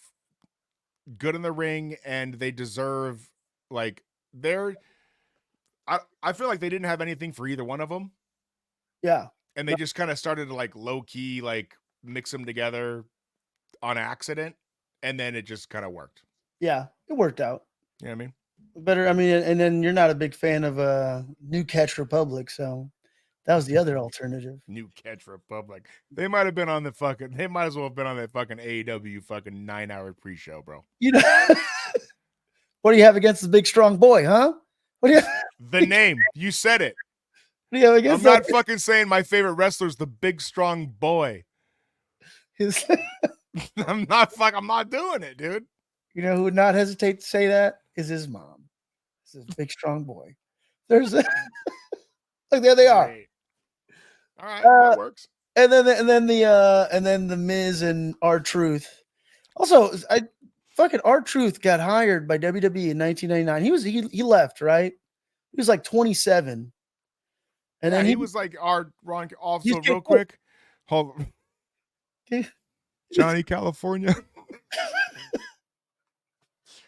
good in the ring, and they deserve like they're. I feel like they didn't have anything for either one of them, Yeah. and they just kind of started to like low key like mix them together on accident, and then it just kind of worked. Yeah. It worked out. You know what I mean? Better. I mean, and then you're not a big fan of New Catch Republic, so that was the other alternative. New Catch Republic. They might have been on the fucking. They might as well have been on that fucking AEW fucking 9-hour pre-show, bro. You know, what do you have against the big strong boy, huh? What do you? The name, you said it. What do you have I'm against not that? fucking saying my favorite wrestler's the big strong boy. His- I'm not doing it, dude. you know who would not hesitate to say that is his mom. This is big strong boy. There's look, there they are. Great. All right, that works. And then the Miz and R-Truth. Also, fucking R-Truth got hired by WWE in 1999. He left, right? He was like 27. And Yeah, then he was like our Ron. Also, He's real getting- quick, hold on. Okay. Johnny California.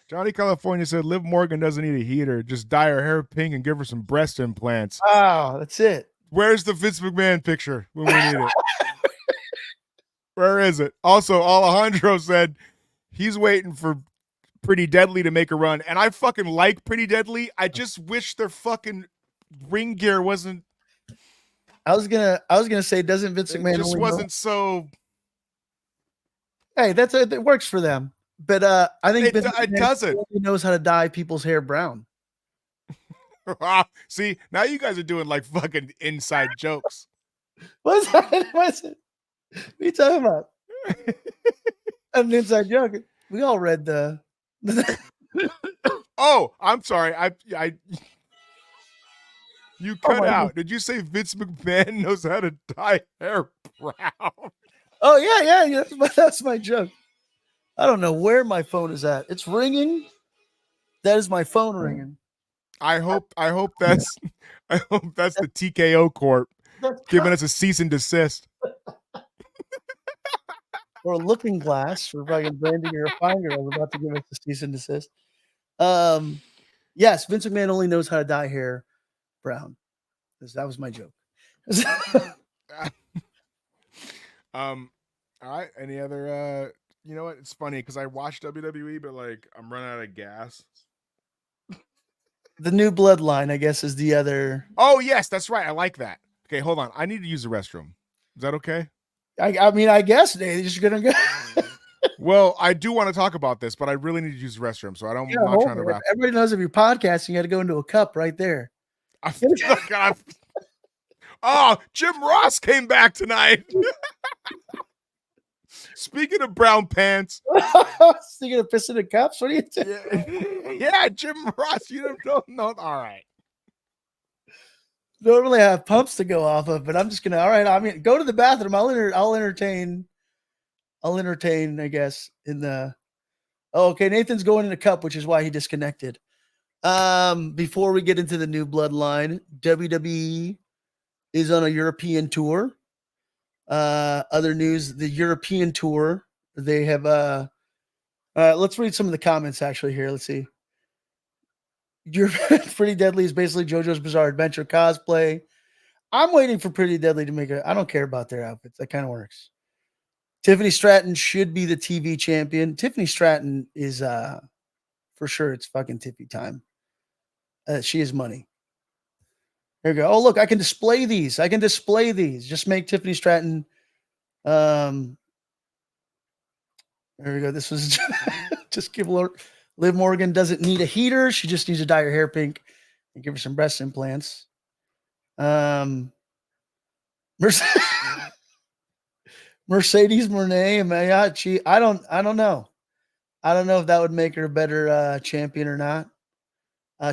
Johnny California said Liv Morgan doesn't need a heater. Just dye her hair pink and give her some breast implants. Wow, that's it. Where's the Vince McMahon picture when we need it? Where is it? Also, Alejandro said he's waiting for Pretty Deadly to make a run. And I fucking like Pretty Deadly. I just wish their fucking ring gear wasn't. I was gonna say, doesn't Vince It McMahon just only wasn't so. Hey, it works for them. But I think Vince It McMahon doesn't. only knows how to dye people's hair brown. See, now you guys are doing like fucking inside jokes. What's that? What's it? What are you talking about? An inside joke. We all read the Oh, I'm sorry. You cut my out. Did you say Vince McMahon knows how to dye hair brown? Oh yeah. That's my joke. I don't know where my phone is at. It's ringing. That is my phone ringing. I hope that's the TKO Corp giving us a cease and desist. Or a looking glass for fucking Brandy or a finder. I was about to give us a cease and desist. Yes, Vince McMahon only knows how to dye hair brown. That was my joke. All right. Any other you know what? It's funny because I watched WWE, but like I'm running out of gas. The new bloodline, I guess, is the other. Oh yes, that's right. I like that. Okay, hold on. I need to use the restroom. Is that okay? I mean, I guess they're just gonna go. Well, I do want to talk about this, but I really need to use the restroom, so I'm not trying to wrap. Everybody knows if you're podcasting, you got to go into a cup right there. Oh, Jim Ross came back tonight. Speaking of brown pants, Speaking of pissing in cups, what are you doing? yeah, Jim Ross. You don't know. All right. Normally I have pumps to go off of, but I'm just gonna. All right, I mean, go to the bathroom. I'll entertain. I guess in the. Oh, okay. Nathan's going in a cup, which is why he disconnected. Before we get into the new bloodline, WWE is on a European tour. Other news: the European tour. They have. Let's read some of the comments actually here. Let's see. You're Pretty Deadly is basically JoJo's Bizarre Adventure cosplay. I'm waiting for Pretty Deadly to make I don't care about their outfits. That kind of works. Tiffany Stratton should be the TV champion. Tiffany Stratton is for sure. It's fucking Tiffy time. She is money. There you go. Oh, look, I can display these. Just make Tiffany Stratton. There we go. This was just give Liv Morgan doesn't need a heater. She just needs to dye her hair pink and give her some breast implants. Mercedes Moné, I don't know. I don't know if that would make her a better champion or not.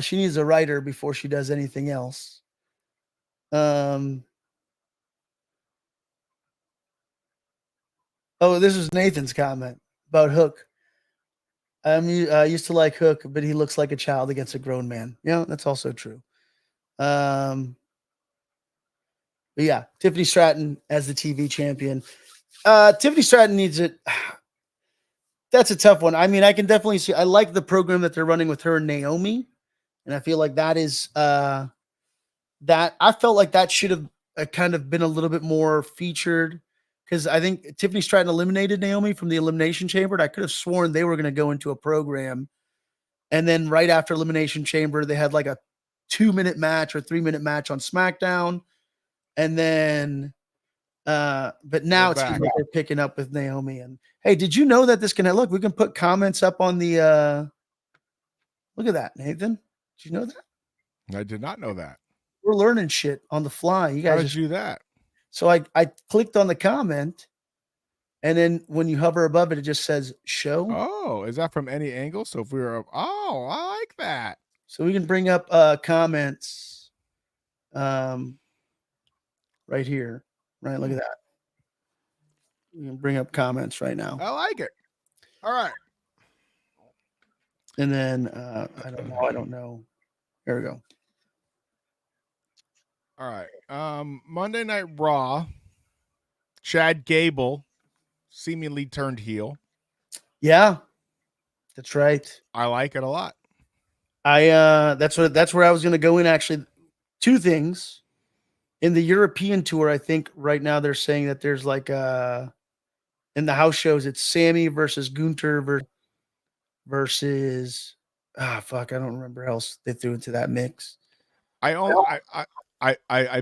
She needs a writer before she does anything else. Oh, this is Nathan's comment about Hook. I used to like Hook, but he looks like a child against a grown man. Yeah, that's also true. But yeah, Tiffany Stratton as the TV champion. Tiffany Stratton needs it. That's a tough one. I mean, I can definitely see. I like the program that they're running with her and Naomi, and I feel like that is that I felt like that should have kind of been a little bit more featured because I think Tiffany Stratton eliminated Naomi from the Elimination Chamber. And I could have sworn they were going to go into a program, and then right after Elimination Chamber, they had like a 2-minute match or 3-minute match on SmackDown, and then. But now it seems like they're picking up with Naomi. And hey, did you know that this can look? We can put comments up on the. Look at that, Nathan. Did you know that? I did not know that. We're learning shit on the fly. You guys How did you do that? So I clicked on the comment, and then when you hover above it, it just says show. Oh, is that from any angle? So if we were, I like that. So we can bring up comments, right here. Right, look at that. We can bring up comments right now. I like it. All right. And then I don't know. There we go. All right. Monday Night Raw. Chad Gable seemingly turned heel. Yeah, that's right. I like it a lot. That's where I was going to go in. Actually, two things. In the European tour, I think right now they're saying that there's like in the house shows, it's Sammy versus Gunter versus I don't remember else they threw into that mix. I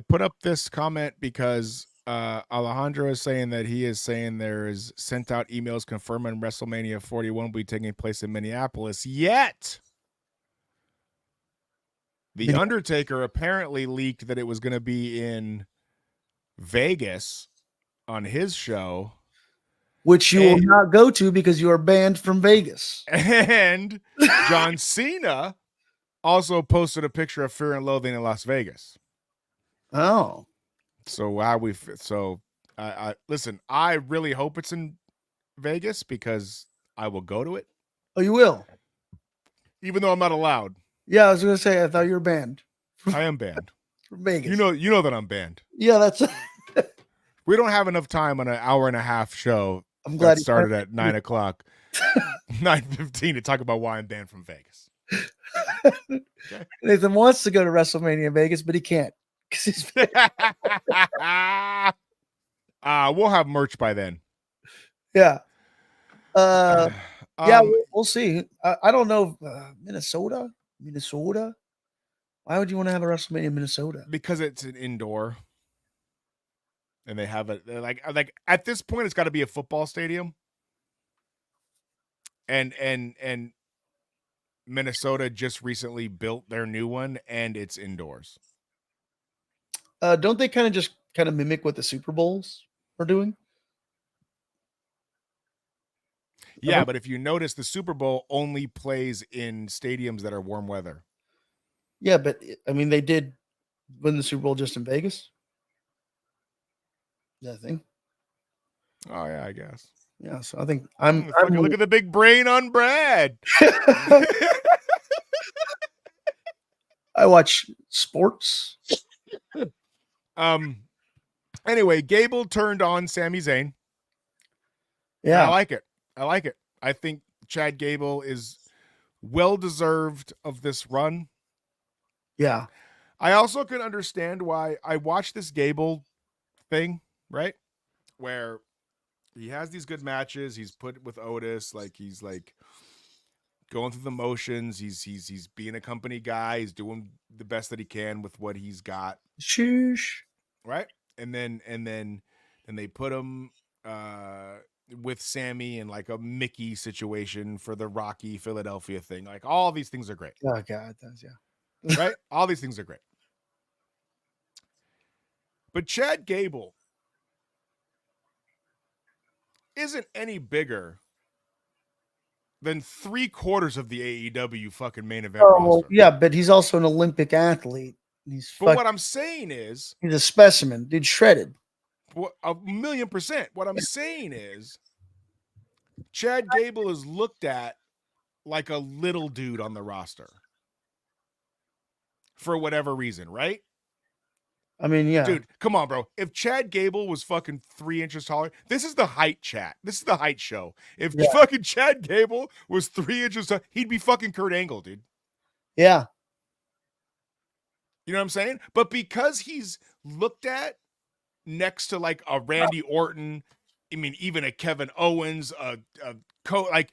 put up this comment because Alejandro is saying that he is saying there is sent out emails confirming WrestleMania 41 will be taking place in Minneapolis. Yet The Undertaker apparently leaked that it was going to be in Vegas on his show. Which you will not go to because you are banned from Vegas. And John Cena also posted a picture of Fear and Loathing in Las Vegas. Oh. So I listen, I really hope it's in Vegas because I will go to it. Oh, you will? Even though I'm not allowed. Yeah, I was going to say, I thought you were banned. I am banned. From Vegas. You know that I'm banned. Yeah, that's... We don't have enough time on an hour and a half show. I'm glad that started at 9 o'clock, 9:15 to talk about why I'm banned from Vegas. Okay. Nathan wants to go to WrestleMania in Vegas, but he can't. We'll have merch by then. Yeah. Yeah, we'll see. I don't know. Minnesota? Why would you want to have a WrestleMania in Minnesota? Because it's an indoor. And they have it like at this point, it's got to be a football stadium. And Minnesota just recently built their new one, and it's indoors. Don't they kind of mimic what the Super Bowls are doing? Yeah, but if you notice, the Super Bowl only plays in stadiums that are warm weather. Yeah, but I mean, they did win the Super Bowl just in Vegas. Nothing. Oh yeah, I guess. Yeah, so I think look at the big brain on Brad. I watch sports. Anyway, Gable turned on Sami Zayn. Yeah, I like it. I think Chad Gable is well deserved of this run. Yeah. I also can understand why I watched this Gable thing, right? Where he has these good matches. He's put with Otis, like he's like going through the motions. He's being a company guy. He's doing the best that he can with what he's got. Sheesh. Right? And then they put him with Sammy in like a Mickey situation for the Rocky Philadelphia thing. Like all these things are great. Oh God, yeah. Right? All these things are great. But Chad Gable isn't any bigger than 3/4 of the AEW fucking main event roster. Yeah, but he's also an Olympic athlete. But what I'm saying is, he's a specimen, dude, shredded. 1,000,000%. What I'm saying is, Chad Gable is looked at like a little dude on the roster for whatever reason, right? I mean, yeah. Dude, come on, bro. If Chad Gable was fucking 3 inches taller, this is the height chat. This is the height show. If Yeah. fucking Chad Gable was 3 inches tall, he'd be fucking Kurt Angle, dude. Yeah. You know what I'm saying? But because he's looked at next to like a Randy Orton, I mean, even a Kevin Owens, like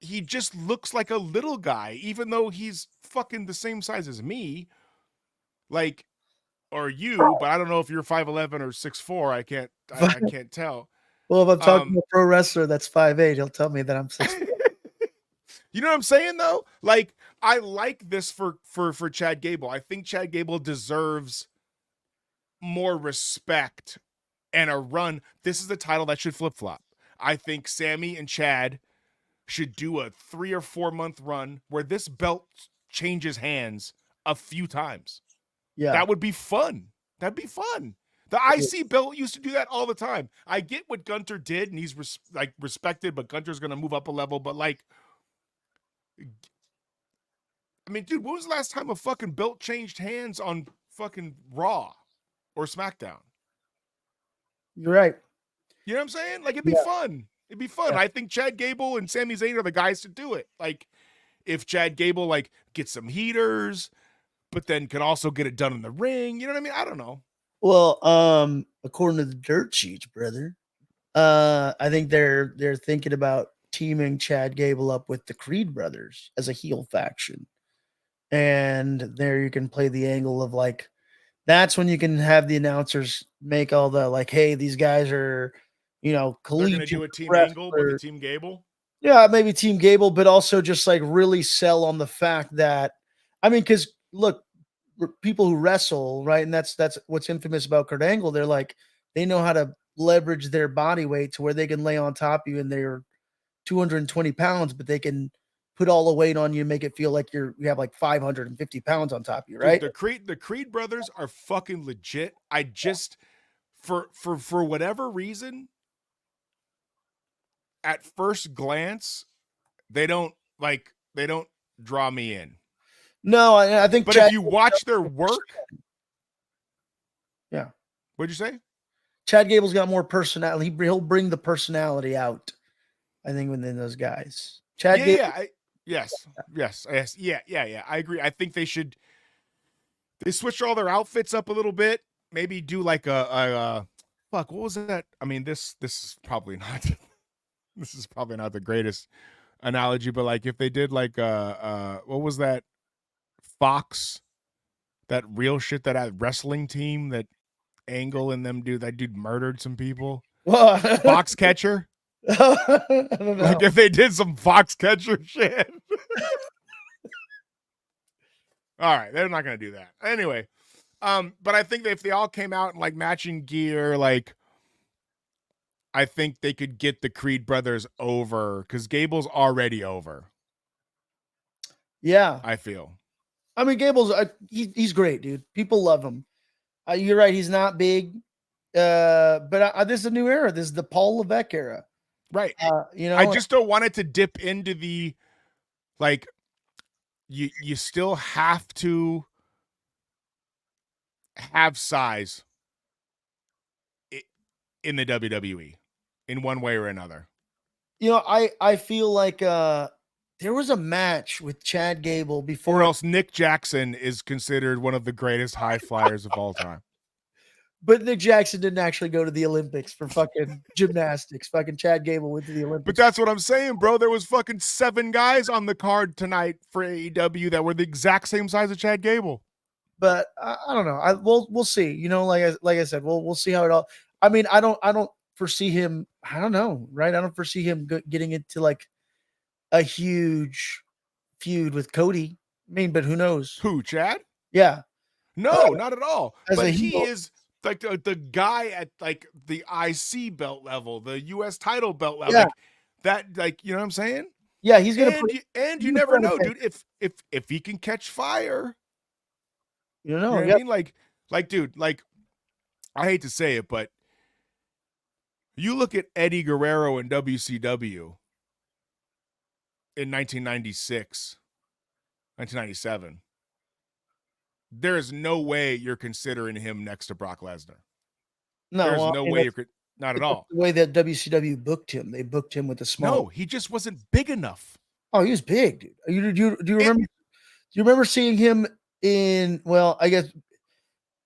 he just looks like a little guy, even though he's fucking the same size as me. Like, or you, but I don't know if you're 5'11 or 6'4. I can't tell. Well, if I'm talking to a pro wrestler that's 5'8", he'll tell me that I'm 6'. You know what I'm saying though? Like, I like this for Chad Gable. I think Chad Gable deserves more respect and a run. This is the title that should flip-flop. I think Sammy and Chad should do a 3 or 4 month run where this belt changes hands a few times. Yeah. That would be fun. That'd be fun. The IC belt used to do that all the time. I get what Gunter did, and he's respected, but Gunter's going to move up a level. But like, I mean, dude, when was the last time a fucking belt changed hands on fucking Raw or SmackDown? You're right. You know what I'm saying? Like, it'd be fun. It'd be fun. Yeah. I think Chad Gable and Sami Zayn are the guys to do it. Like, if Chad Gable like gets some heaters, but then can also get it done in the ring. You know what I mean? I don't know. Well, according to the dirt sheets, brother, I think they're thinking about teaming Chad Gable up with the Creed brothers as a heel faction. And there you can play the angle of like, that's when you can have the announcers make all the like, hey, these guys are, you know, collegiate. They're gonna do a team angle with a Team Gable. Yeah, maybe Team Gable, but also just like really sell on the fact that, I mean, because look, people who wrestle, right? And that's what's infamous about Kurt Angle. They're like, they know how to leverage their body weight to where they can lay on top of you and they're 220 pounds, but they can put all the weight on you and make it feel like you have like 550 pounds on top of you, right? Dude, the Creed brothers are fucking legit. I just, for whatever reason, at first glance, they don't draw me in. No, I think. But if you watch their work, yeah. What'd you say? Chad Gable's got more personality. He'll bring the personality out, I think, within those guys. Chad Gable. Yes. I agree. I think they switch all their outfits up a little bit. Maybe do like a fuck. What was that? I mean, this is probably not. This is probably not the greatest analogy, but like if they did like what was that? Fox, that real shit, that wrestling team that Angle and them do. That dude murdered some people. Fox catcher. I don't know. Like if they did some fox catcher shit. All right, they're not gonna do that anyway. But I think that if they all came out in like matching gear, like I think they could get the Creed brothers over because Gable's already over. Yeah, I feel. I mean, Gable's he's great, dude. People love him. You're right. He's not big, but this is a new era. This is the Paul Levesque era. Right. You know, I just don't want it to dip into the like you still have to have size in the WWE in one way or another. You know, I feel like there was a match with Chad Gable before, or else Nick Jackson is considered one of the greatest high flyers of all time. But Nick Jackson didn't actually go to the Olympics for fucking gymnastics. Fucking Chad Gable went to the Olympics. But that's what I'm saying, bro. There was fucking 7 guys on the card tonight for AEW that were the exact same size as Chad Gable. But I don't know. We'll see. You know, like I said, we'll see how it all. I mean, I don't foresee him. I don't know, right? I don't foresee him getting into like a huge feud with Cody. I mean, but who knows? Who, Chad? Yeah. No, not at all. As But a he heel. is like the guy at like the IC belt level, the US title belt level. Yeah. Like, that, like, you know what I'm saying? Yeah, he's gonna. And you never know, dude. If he can catch fire, You you know, know what I mean? Like, dude, like, I hate to say it, but you look at Eddie Guerrero in WCW in 1996, 1997. there is no way you're considering him next to Brock Lesnar. No, There's well, no I mean, way you could, not at all. the way that WCW booked him. They booked him with a small. No, he just wasn't big enough. Oh, he was big, dude. Do you remember? Do you remember seeing him in? Well, I guess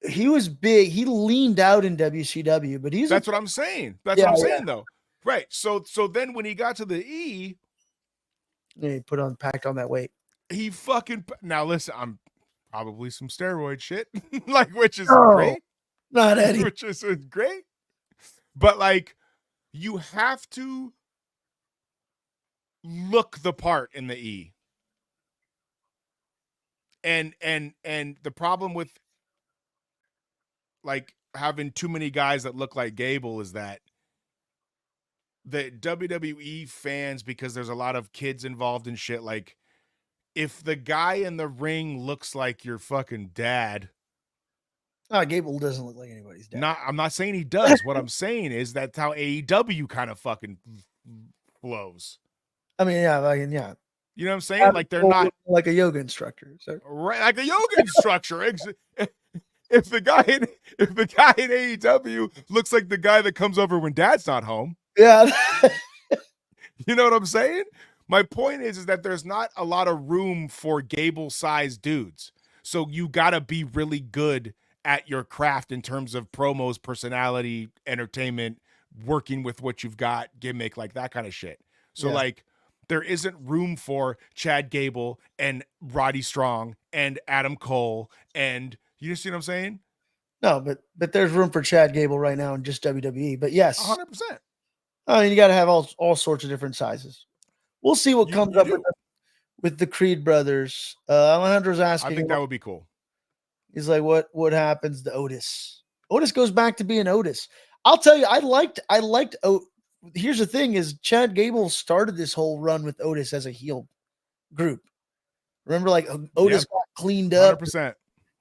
he was big. He leaned out in WCW, but That's what I'm saying. That's what I'm saying, though. Right. So then when he got to the E, he packed on that weight. he fucking, now listen, I'm probably some steroid shit, like, which is No, great. Not Eddie. Which is great. But like, you have to look the part in the E. And the problem with like having too many guys that look like Gable is that the WWE fans, because there's a lot of kids involved in shit, like if the guy in the ring looks like your fucking dad. Gable doesn't look like anybody's dad. I'm not saying he does. What I'm saying is that's how AEW kind of fucking flows. I mean, yeah. You know what I'm saying? Like they're not like a yoga instructor. So. Right, like a yoga instructor. If the guy in AEW looks like the guy that comes over when dad's not home. Yeah. You know what I'm saying? My point is that there's not a lot of room for Gable-sized dudes. So you got to be really good at your craft in terms of promos, personality, entertainment, working with what you've got, gimmick, like that kind of shit. So like there isn't room for Chad Gable and Roddy Strong and Adam Cole, and you see what I'm saying? No, but there's room for Chad Gable right now in just WWE. But yes, 100%. I mean, you got to have all sorts of different sizes. We'll see what comes up with the Creed brothers. Alejandro's asking. I think that would be cool. He's like, what happens to Otis? Otis goes back to being Otis. I'll tell you, I liked. Here's the thing: is Chad Gable started this whole run with Otis as a heel group. Remember, like Otis got cleaned up. 100%.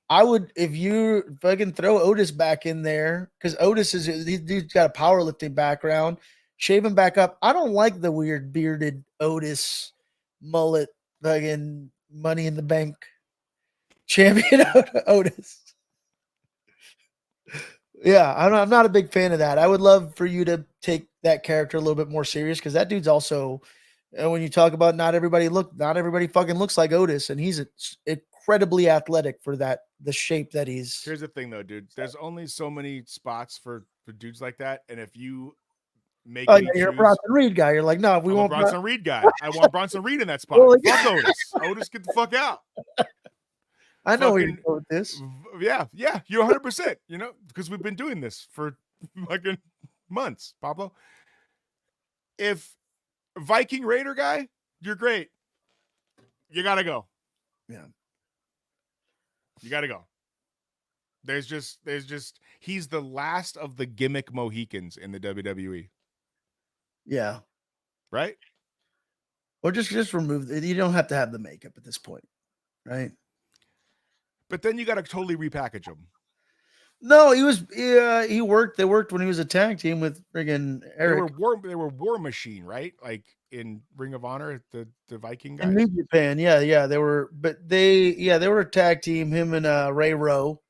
I would, if you fucking throw Otis back in there, because Otis he's got a powerlifting background, shave him back up. I don't like the weird bearded Otis mullet, fucking Money in the Bank champion Otis. Yeah, I'm not a big fan of that. I would love for you to take that character a little bit more serious, because that dude's also, when you talk about not everybody fucking looks like Otis, and he's incredibly athletic for the shape that he's. Here's the thing though, dude. There's only so many spots for dudes like that, and if you make you're a Bronson Reed guy, you're like, no, we won't. Bronson Reed guy. I want Bronson Reed in that spot. Fuck Otis. Otis, get the fuck out. I know where you're going with this. Yeah, you're 100%. You know, because we've been doing this for fucking months, Pablo. If Viking Raider guy, you're great. You gotta go. Yeah. You gotta go. There's just he's the last of the gimmick Mohicans in the WWE. Yeah. Right? Or just remove it. You don't have to have the makeup at this point. Right? But then you gotta totally repackage him. No, he worked. They worked when he was a tag team with friggin' Eric. They were War Machine, right? Like in Ring of Honor, the Viking guys. In New Japan, yeah, they were, but they were a tag team. Him and Ray Rowe,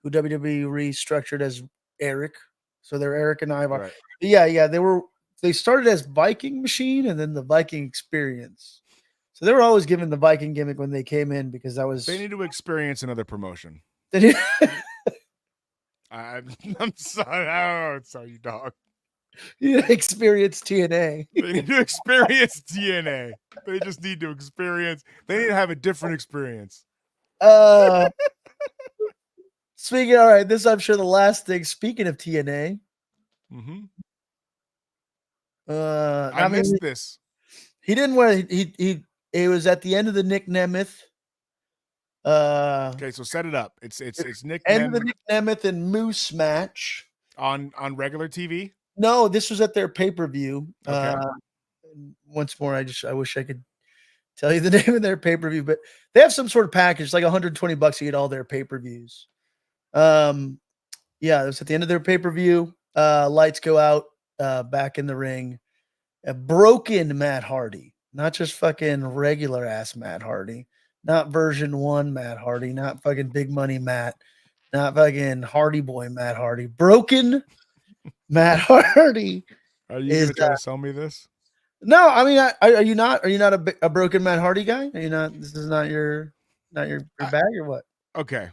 who WWE restructured as Eric. So they're Eric and Ivar. Right. Yeah, they started as Viking Machine and then the Viking Experience. So they were always given the Viking gimmick when they came in, because that was. They need to experience another promotion. I'm sorry. I don't know, you dog. You experience TNA. They need to experience TNA. They just need to experience. They need to have a different experience. Speaking. All right, this I'm sure the last thing. Speaking of TNA. Mm-hmm. I missed this. He didn't wear. He was at the end of the Nick Nemeth. Okay, so set it up. It's Nick and the Nick Nemeth and Moose match on regular TV. No, this was at their pay-per-view. Okay. Once more, I wish I could tell you the name of their pay-per-view, but they have some sort of package, like $120 to get all their pay-per-views. Yeah, it was at the end of their pay-per-view. Lights go out, back in the ring. A broken Matt Hardy, not just fucking regular ass Matt Hardy. not version 1 Matt Hardy, not fucking Big Money Matt, not fucking Hardy Boy Matt Hardy. Broken Matt Hardy Are you is gonna try to sell me this? no. I mean, are you not? Are you not a broken Matt Hardy guy? Are you not? This is not your bag or what? Okay.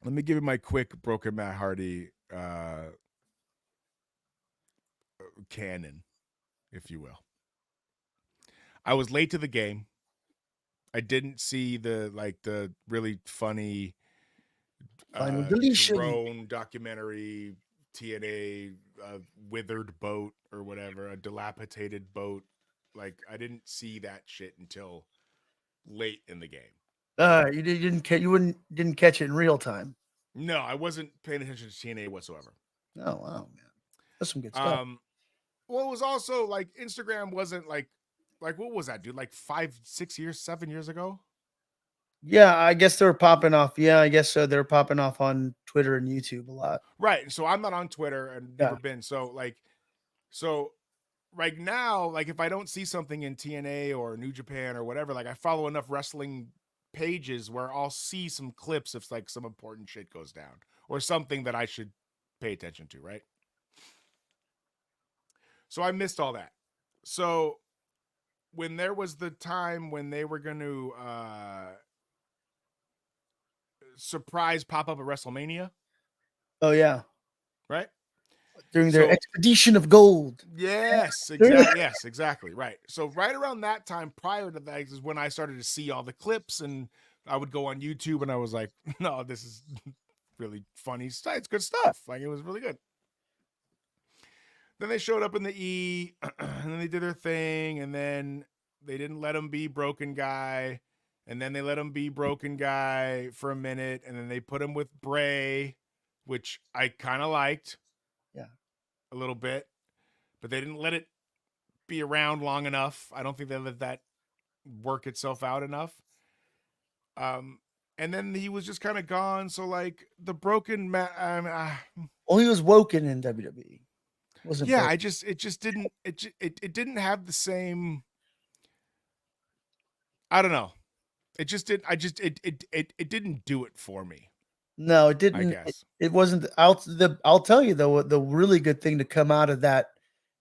Let me give you my quick broken Matt Hardy canon, if you will. I was late to the game. I didn't see the really funny Final deletion. drone documentary, TNA, withered boat or whatever, a dilapidated boat. Like, I didn't see that shit until late in the game. You didn't catch it in real time. No, I wasn't paying attention to TNA whatsoever. Oh wow, man, that's some good stuff. Well, it was also like Instagram wasn't like what was that, dude? Like 5, 6 years, 7 years ago? Yeah, I guess they were popping off. Yeah, I guess so. They're popping off on Twitter and YouTube a lot. Right. So I'm not on Twitter and never been. So right now, like if I don't see something in TNA or New Japan or whatever, like I follow enough wrestling pages where I'll see some clips if like some important shit goes down or something that I should pay attention to, right? So I missed all that. So when there was the time when they were going to surprise pop up at WrestleMania. Oh yeah, right. During their expedition of gold. Yes, exactly. Yes, exactly. Right. So right around that time, prior to that, is when I started to see all the clips, and I would go on YouTube, and I was like, "No, this is really funny stuff. It's good stuff. Like it was really good." Then they showed up in the E, and then they did their thing, and then they didn't let him be Broken Guy, and then they let him be Broken Guy for a minute, and then they put him with Bray, which I kind of liked. Yeah. A little bit, but they didn't let it be around long enough. I don't think they let that work itself out enough. And then he was just kind of gone. So like the broken well, he was woken in WWE. Wasn't yeah, broken. it didn't have the same. I don't know. It just did. It didn't do it for me. No, it didn't. I guess it wasn't. I'll tell you though, the really good thing to come out of that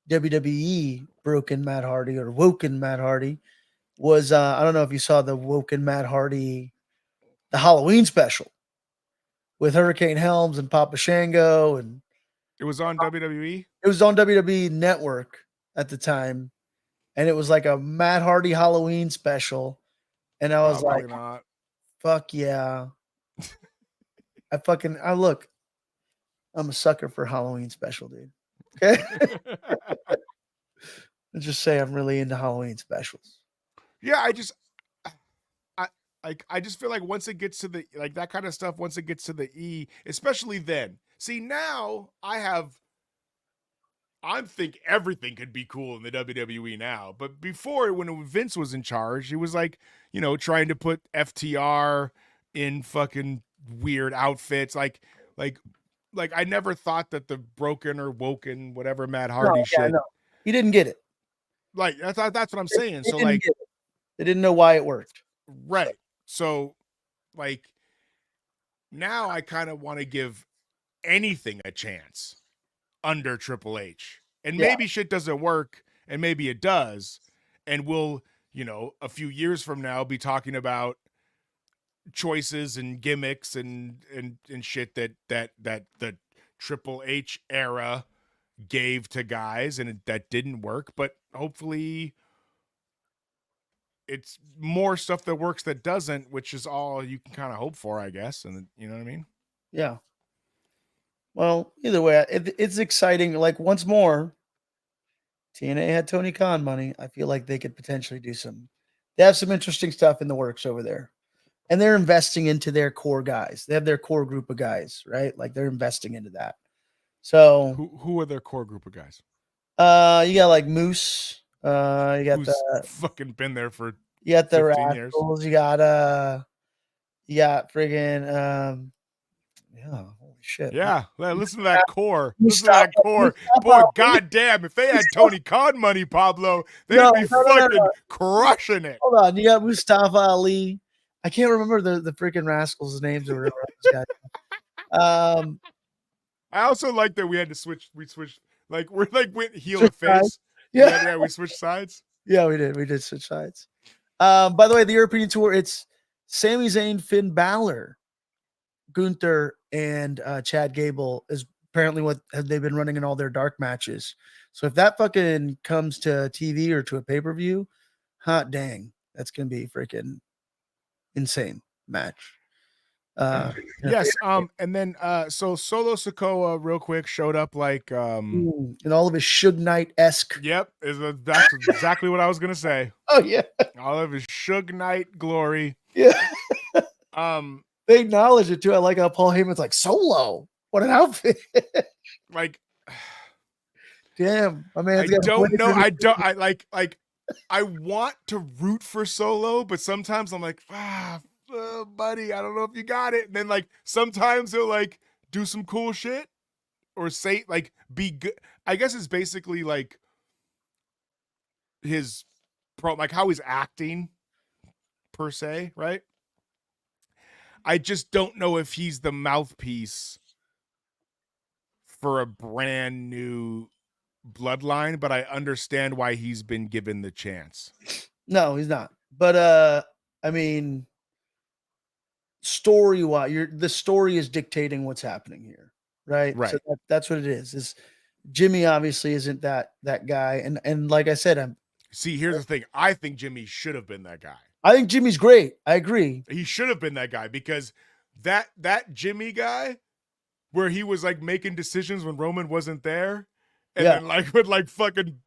WWE broken Matt Hardy or woken Matt Hardy was I don't know if you saw the woken Matt Hardy, the Halloween special with Hurricane Helms and Papa Shango, and it was on WWE. It was on WWE Network at the time, and it was like a Matt Hardy Halloween special, and I was like, not. "Fuck yeah." I'm a sucker for Halloween special, dude. Okay. Let's just say I'm really into Halloween specials. Yeah, I just feel like once it gets to the like that kind of stuff, once it gets to the E, especially then. See, now I think everything could be cool in the WWE now. But before, when Vince was in charge, he was like, trying to put FTR in fucking weird outfits. Like I never thought that the broken or woken, whatever Matt Hardy shit. No. He didn't get it. Like that's what I'm saying. So like they didn't know why it worked. Right. So like now I kind of want to give anything a chance under Triple H. And maybe shit doesn't work and maybe it does. And we'll, a few years from now be talking about choices and gimmicks and shit that the Triple H era gave to guys and that didn't work, but hopefully it's more stuff that works that doesn't, which is all you can kind of hope for, I guess. And you know what I mean? Yeah. Well, either way, it's exciting. Like once more, TNA had Tony Khan money. I feel like they could potentially they have some interesting stuff in the works over there. And they're investing into their core guys. They have their core group of guys, right? Like they're investing into that. So who are their core group of guys? You got like Moose. You got who's fucking been there for you got the 15 years. You got friggin' yeah, holy shit. Yeah, listen to that core. Listen to that core. Boy, goddamn, if they had Tony Khan money, Pablo, they'd be fucking crushing it. Hold on, you got Mustafa Ali, I can't remember the freaking rascals' names or whatever. These guys. I also like that we had to switch. We switched, like, we're like went heel Switch to face. sides. Yeah. Yeah, we switched sides. Yeah, we did. We did switch sides. By the way, the European tour, it's Sami Zayn, Finn Balor, Gunther, and Chad Gable is apparently what they've been running in all their dark matches. So if that fucking comes to TV or to a pay-per-view, hot dang, that's gonna be freaking insane match. Yes. And then so Solo Sikoa real quick showed up like and all of his Suge Knight-esque. Yep, that's exactly what I was gonna say. Oh yeah. All of his Suge Knight glory. Yeah. Um, They acknowledge it too. I like how Paul Heyman's like, Solo. What an outfit. like Damn, my man. I don't know. I want to root for Solo, but sometimes I'm like, buddy, I don't know if you got it. And then like sometimes he'll like do some cool shit or say like be good. I guess it's basically like his like how he's acting per se, right? I just don't know if he's the mouthpiece for a brand new bloodline, but I understand why he's been given the chance. No, he's not. But I mean, story-wise, the story is dictating what's happening here, right? Right. So that's what it is. Is Jimmy obviously isn't that guy, and like I said, here's the thing. I think Jimmy should have been that guy. I think Jimmy's great. I agree. He should have been that guy because that Jimmy guy, where he was like making decisions when Roman wasn't there, and then like would like fucking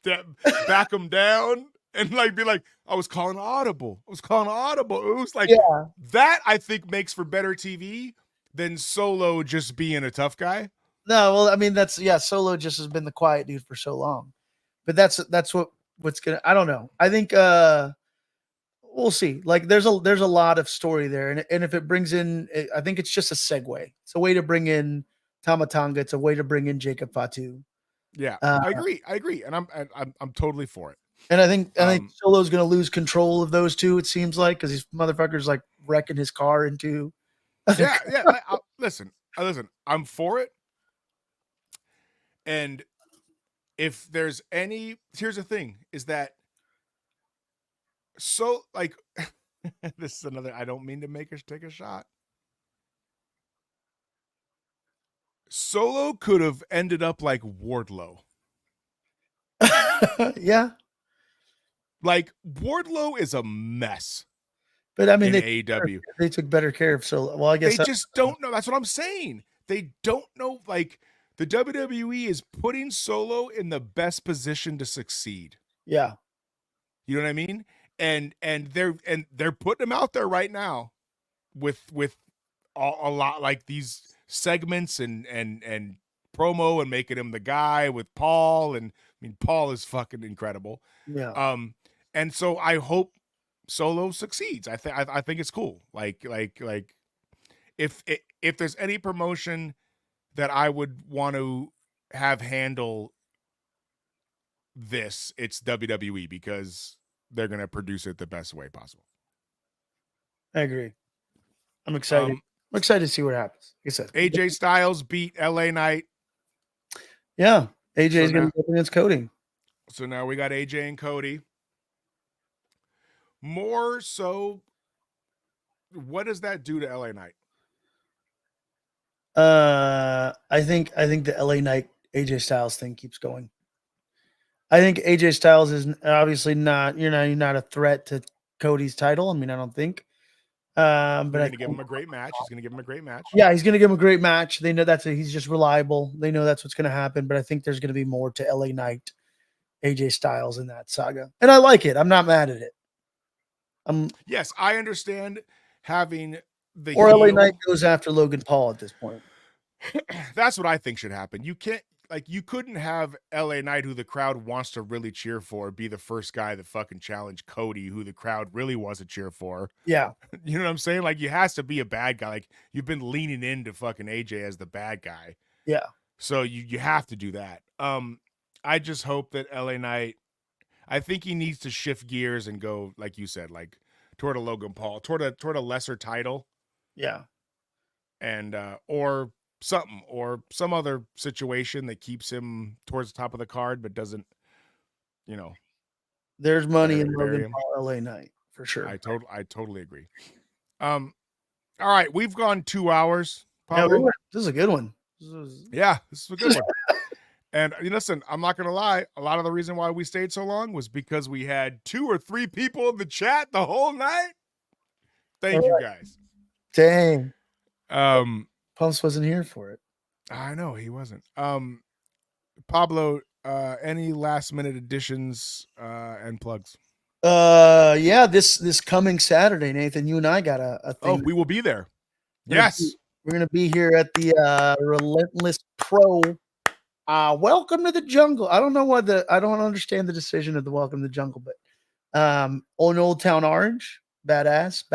back him down and like be like, I was calling audible. It was like that. I think makes for better TV than Solo just being a tough guy. No, well, I mean Solo just has been the quiet dude for so long, but that's what's gonna. I don't know. I think we'll see. Like there's a lot of story there, and if it brings in, I think it's just a segue. It's a way to bring in Tama Tonga. It's a way to bring in Jacob Fatu. Yeah, I agree, and I'm totally for it. And I think Solo's going to lose control of those two. It seems like because these motherfuckers like wrecking his car into. Yeah. Listen. I'm for it. And if there's any, here's the thing: is that so like this is another. I don't mean to take a shot. Solo could have ended up like Wardlow. Yeah. Like Wardlow is a mess. But I mean, they took better care of Solo. Well, I guess they just don't know. That's what I'm saying. They don't know. Like the WWE is putting Solo in the best position to succeed. Yeah. You know what I mean? And they're putting him out there right now with a lot like these segments and promo and making him the guy with Paul. And I mean, Paul is fucking incredible. Yeah. And so I hope Solo succeeds. I think it's cool. Like if there's any promotion that I would want to have handle this, it's WWE because they're going to produce it the best way possible. I agree. I'm excited. I'm excited to see what happens. Like I said, AJ Styles beat LA Knight. Yeah. AJ is going to go against Cody. So now we got AJ and Cody. More so, what does that do to LA Knight? I think the LA Knight AJ Styles thing keeps going. I think AJ Styles is obviously not, you're not a threat to Cody's title. I mean, I don't think. But going to give him a great match. He's going to give him a great match. Yeah, he's going to give him a great match. They know he's just reliable. They know that's what's going to happen. But I think there's going to be more to LA Knight, AJ Styles in that saga, and I like it. I'm not mad at it. Yes, I understand having the LA Knight goes after Logan Paul at this point. That's what I think should happen. You couldn't have LA Knight, who the crowd wants to really cheer for, be the first guy that fucking challenged Cody, who the crowd really wants to cheer for. Yeah. You know what I'm saying? Like, you has to be a bad guy. Like, you've been leaning into fucking AJ as the bad guy. Yeah. So you have to do that. I just hope that LA Knight, I think he needs to shift gears and go, like you said, like toward a Logan Paul, toward a lesser title, Yeah. and or something, or some other situation that keeps him towards the top of the card, but doesn't, you know, There's money in bury Logan him. Paul LA Knight for sure. I totally agree. All right, we've gone 2 hours. Yeah, Pablo. this is a good one. Yeah, this is a good one. And listen, I'm not gonna lie. A lot of the reason why we stayed so long was because we had 2 or 3 people in the chat the whole night. Thank you guys. Dang. Pumps wasn't here for it. I know he wasn't. Pablo, any last minute additions and plugs? Yeah, this coming Saturday, Nathan, you and I got a thing. Oh, we will be there. Yes. We're gonna be here at the Relentless Pro. Welcome to the jungle. I don't understand the decision of the welcome to the jungle, but on Old Town Orange, badass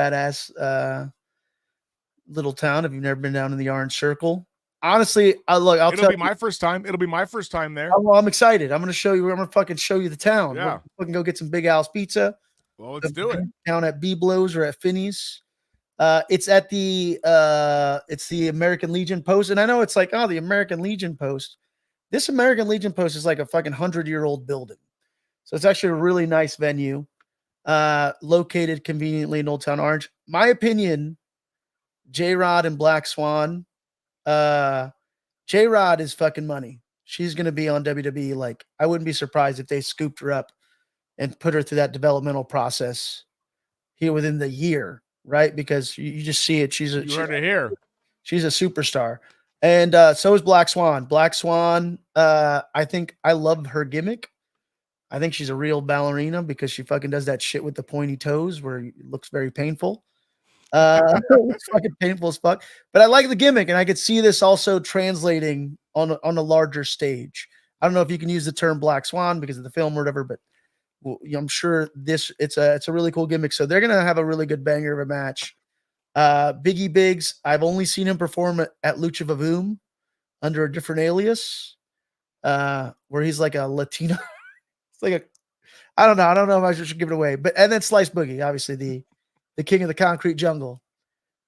little town. If you've never been down in the Orange Circle, honestly, it'll be my first time. It'll be my first time there. I'm excited. I'm gonna show you. I'm gonna fucking show you the town. Yeah. We can go get some Big Al's pizza. Well, let's do it. Down at Biblo's or at Finney's. It's at the American Legion Post, and I know it's like, oh, the American Legion Post. This American Legion Post is like a fucking 100-year-old building, so it's actually a really nice venue, located conveniently in Old Town Orange. My opinion, J-Rod and Black Swan. J-Rod is fucking money. She's gonna be on WWE. Like, I wouldn't be surprised if they scooped her up and put her through that developmental process here within the year, right? Because you just see it. She's a superstar. And so is Black Swan. Black Swan, I think I love her gimmick. I think she's a real ballerina because she fucking does that shit with the pointy toes where it looks very painful. It's fucking painful as fuck. But I like the gimmick, and I could see this also translating on a larger stage. I don't know if you can use the term Black Swan because of the film or whatever, but I'm sure it's a really cool gimmick. So they're gonna have a really good banger of a match. Biggie Biggs, I've only seen him perform at Lucha Vavoom under a different alias, where he's like a Latino. It's like I don't know if I should give it away, and then Slice Boogie, obviously the king of the concrete jungle.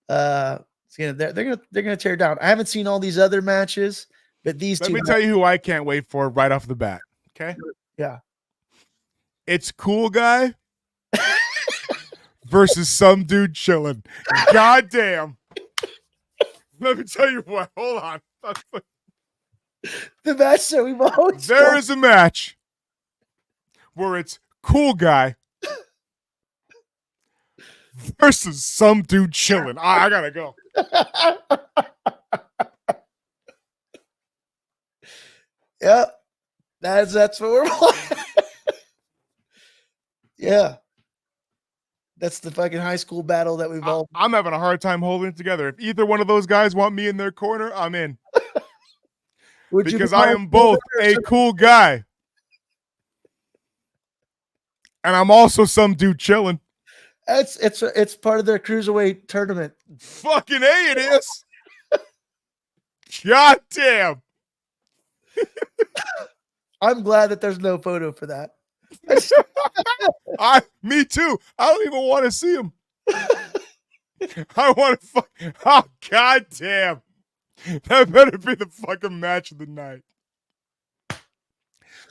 They're gonna tear it down. I haven't seen all these other matches, but these two. Let me tell you who I can't wait for right off the bat. Okay. Yeah. It's Cool Guy versus some dude chilling. God damn. Let me tell you what. Hold on. The match that we've always There is a match where it's Cool Guy versus some dude chilling. I gotta go. Yeah. That's what we're playing. Yeah. That's the fucking high school battle that we've all. I'm having a hard time holding it together. If either one of those guys want me in their corner, I'm in. Because I am both a cool guy. And I'm also some dude chilling. It's part of their cruiserweight tournament. Fucking A, it is. God damn. I'm glad that there's no photo for that. Me too. I don't even want to see him. I want to oh, god damn. That better be the fucking match of the night.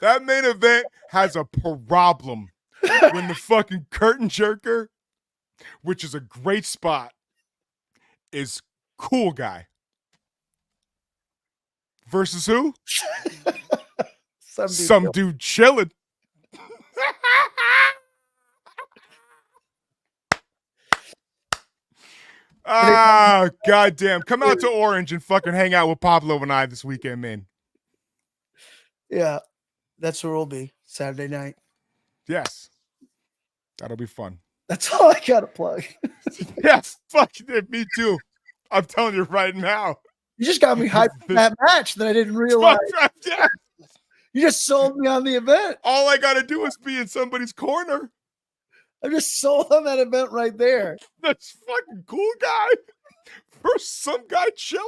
That main event has a problem when the fucking curtain jerker, which is a great spot, is Cool Guy. Versus who? Some dude chilling. Ah, goddamn. Come out to Orange and fucking hang out with Pablo and I this weekend, man. Yeah, that's where we'll be Saturday night. Yes. That'll be fun. That's all I got to plug. Yes, fuck it. Me too. I'm telling you right now. You just got me hyped for that match that I didn't realize. Yeah. You just sold me on the event. All I got to do is be in somebody's corner. I'm just sold on that event right there. That's fucking Cool Guy versus some guy chilling.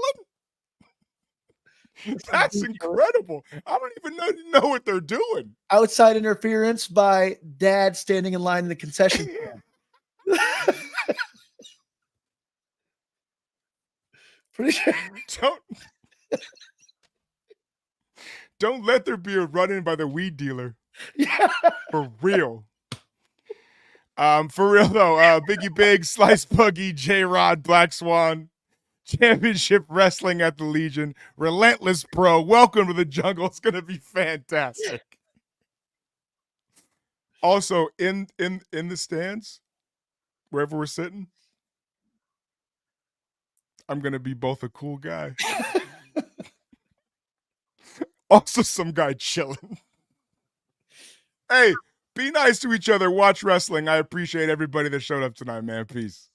That's incredible. I don't even know what they're doing. Outside interference by dad standing in line in the concession stand. Pretty sure. Don't let there be a run-in by the weed dealer. Yeah. For real. For real though, Biggie Big, Slice Buggy, J-Rod, Black Swan, Championship Wrestling at the Legion, Relentless Pro. Welcome to the jungle. It's gonna be fantastic. Also, in the stands, wherever we're sitting, I'm gonna be both a cool guy. Also, some guy chilling. Hey, be nice to each other. Watch wrestling. I appreciate everybody that showed up tonight, man. Peace.